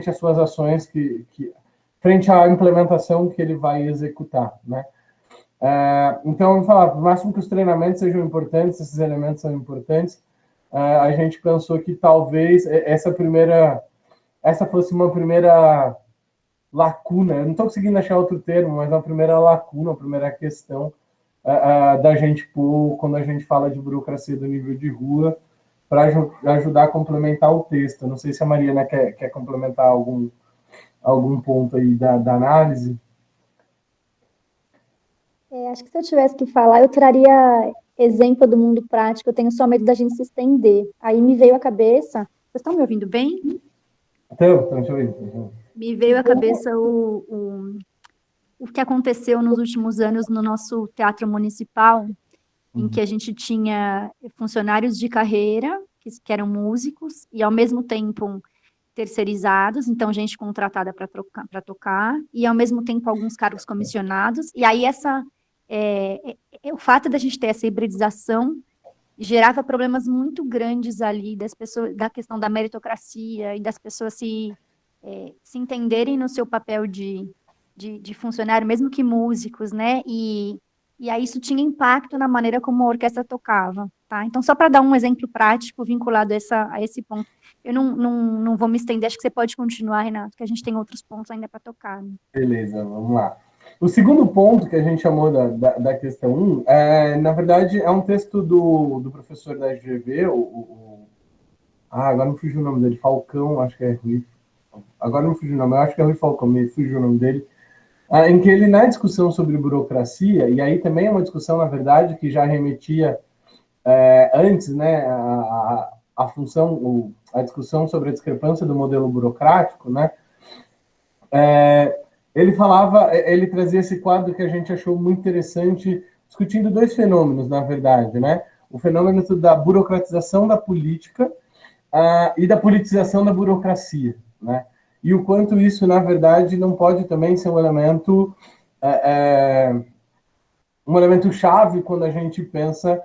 às suas ações, frente à implementação que ele vai executar, né? Então, vamos falar, por máximo que os treinamentos sejam importantes, esses elementos são importantes, a gente pensou que talvez essa fosse uma primeira lacuna, eu não estou conseguindo achar outro termo, mas uma primeira lacuna, uma primeira questão da gente pôr, quando a gente fala de burocracia do nível de rua, para ajudar a complementar o texto. Não sei se a Mariana quer complementar algum ponto aí da análise. Acho que se eu tivesse que falar, eu traria exemplo do mundo prático. Eu tenho só medo da gente se estender. Aí me veio à cabeça... Vocês estão me ouvindo bem? Estão te ouvindo. Me veio à cabeça o que aconteceu nos últimos anos no nosso teatro municipal, em que a gente tinha funcionários de carreira, que eram músicos, e ao mesmo tempo terceirizados, então gente contratada para tocar, e ao mesmo tempo alguns cargos comissionados, e aí o fato da gente ter essa hibridização gerava problemas muito grandes ali das pessoas, da questão da meritocracia e das pessoas se entenderem no seu papel de funcionário, mesmo que músicos, né? E aí isso tinha impacto na maneira como a orquestra tocava, tá? Então, só para dar um exemplo prático vinculado a esse ponto, eu não vou me estender, acho que você pode continuar, Renato, que a gente tem outros pontos ainda para tocar. Né? Beleza, vamos lá. O segundo ponto que a gente chamou da questão 1, na verdade, é um texto do professor da FGV, agora não fugiu o nome dele, Falcão, acho que é Rui. Agora não fugiu o nome, eu acho que é Rui Falcão, me fugiu o nome dele. Em que ele, na discussão sobre burocracia, e aí também é uma discussão, na verdade, que já remetia antes, né, a função, a discussão sobre a discrepância do modelo burocrático, né, ele trazia esse quadro que a gente achou muito interessante, discutindo dois fenômenos, na verdade, né? O fenômeno da burocratização da política e da politização da burocracia, né? E o quanto isso, na verdade, não pode também ser um elemento chave quando a gente pensa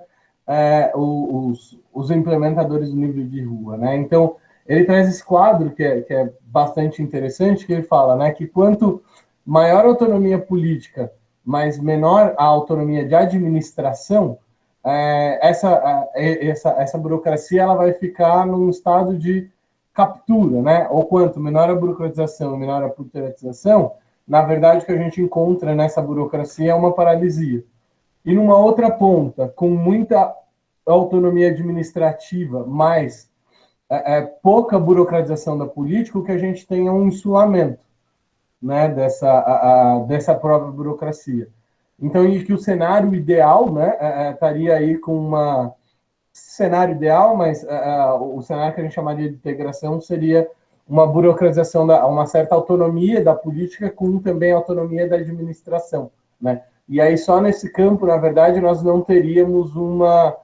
os implementadores do nível de rua, né? Então, ele traz esse quadro que é bastante interessante, que ele fala, né, que quanto maior a autonomia política, mas menor a autonomia de administração, essa burocracia ela vai ficar num estado de captura, né? Ou quanto menor a burocratização, menor a pulverização, na verdade o que a gente encontra nessa burocracia é uma paralisia. E numa outra ponta, com muita autonomia administrativa, mas pouca burocratização da política, o que a gente tem é um insulamento, né, dessa própria burocracia. Então, e que o cenário ideal, né, estaria aí com uma cenário ideal, mas o cenário que a gente chamaria de integração seria uma burocratização, uma certa autonomia da política com também autonomia da administração, né? E aí só nesse campo, na verdade, nós não teríamos uma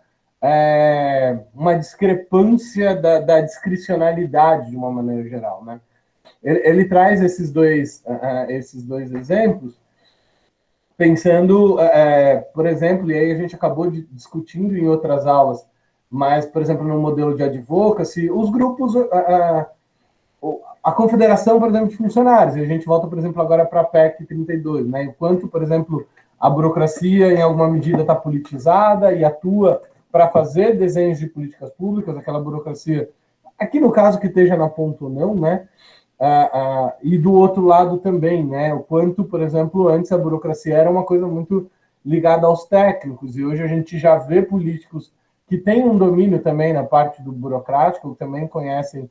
discrepância da discricionalidade de uma maneira geral, né? Ele traz esses dois exemplos, pensando, por exemplo, e aí a gente acabou discutindo em outras aulas, mas, por exemplo, no modelo de advocacy, os grupos, a confederação, por exemplo, de funcionários, e a gente volta, por exemplo, agora para a PEC 32, né? Enquanto, por exemplo, a burocracia, em alguma medida, está politizada e atua para fazer desenhos de políticas públicas, aquela burocracia, aqui no caso que esteja na ponta ou não, né? E do outro lado também, né? O quanto, por exemplo, antes a burocracia era uma coisa muito ligada aos técnicos, e hoje a gente já vê políticos que têm um domínio também na parte do burocrático, também conhecem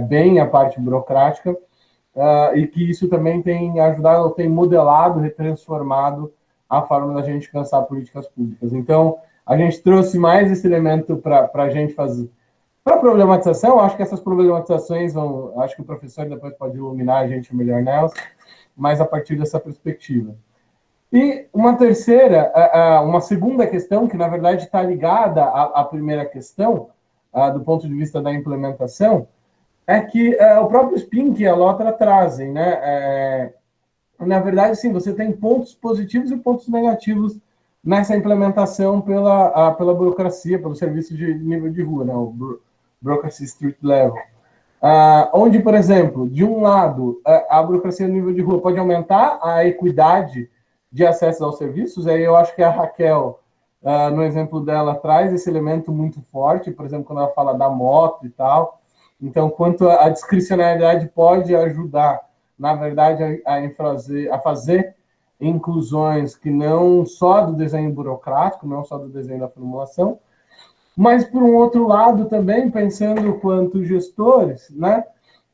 bem a parte burocrática, e que isso também tem ajudado, tem modelado, retransformado a forma da gente pensar políticas públicas. Então, a gente trouxe mais esse elemento para a gente fazer. Para problematização, acho que essas problematizações acho que o professor depois pode iluminar a gente melhor nelas, mas a partir dessa perspectiva. E uma segunda questão, que na verdade está ligada à primeira questão, do ponto de vista da implementação, é que o próprio Spink e a Lotra trazem, né? Na verdade, sim, você tem pontos positivos e pontos negativos nessa implementação pela burocracia, pelo serviço de nível de rua, né? O Bureaucracy Street Level. Onde, por exemplo, de um lado, a burocracia no nível de rua pode aumentar a equidade de acesso aos serviços, aí eu acho que a Raquel, no exemplo dela, traz esse elemento muito forte, por exemplo, quando ela fala da moto e tal. Então, quanto a discricionalidade pode ajudar, na verdade, a fazer inclusões que não só do desenho burocrático, não só do desenho da formulação, mas, por um outro lado, também, pensando quanto gestores, né,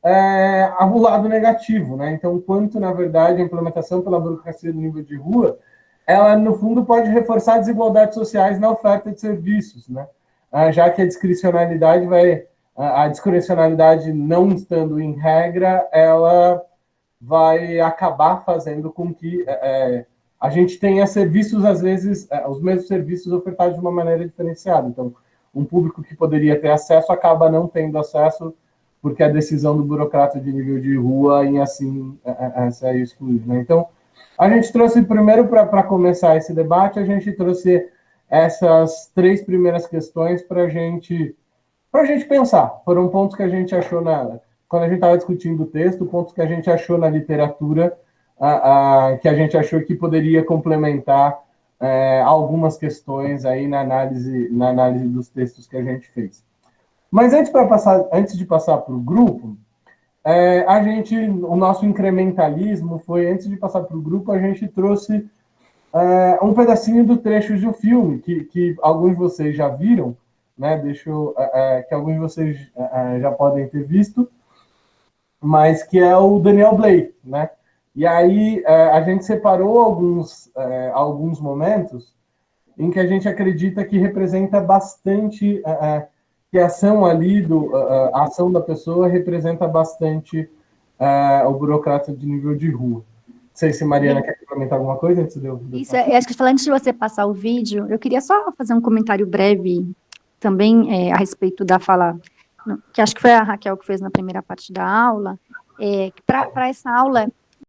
o lado negativo, né? Então, quanto, na verdade, a implementação pela burocracia do nível de rua, ela, no fundo, pode reforçar desigualdades sociais na oferta de serviços, né? Já que a discricionalidade não estando em regra, ela vai acabar fazendo com que a gente tenha serviços, às vezes, os mesmos serviços ofertados de uma maneira diferenciada. Então, um público que poderia ter acesso acaba não tendo acesso porque a decisão do burocrata de nível de rua em assim é excluída, né? Então, a gente trouxe primeiro, para começar esse debate, a gente trouxe essas 3 primeiras questões para a gente pensar. Foram pontos que a gente achou quando a gente estava discutindo o texto, pontos que a gente achou na literatura, que a gente achou que poderia complementar algumas questões aí na análise dos textos que a gente fez. Mas antes de passar para o grupo, o nosso incrementalismo foi, antes de passar para o grupo, a gente trouxe um pedacinho do trecho de um filme que alguns de vocês já viram, né? Que alguns de vocês já podem ter visto, mas que é o Daniel Blake, né? E aí a gente separou alguns momentos em que a gente acredita que representa bastante, que a ação ali, a ação da pessoa representa bastante o burocrata de nível de rua. Não sei se Mariana quer comentar alguma coisa antes de eu... Isso, acho que antes de você passar o vídeo, eu queria só fazer um comentário breve também a respeito da fala, que acho que foi a Raquel que fez na primeira parte da aula, para essa aula,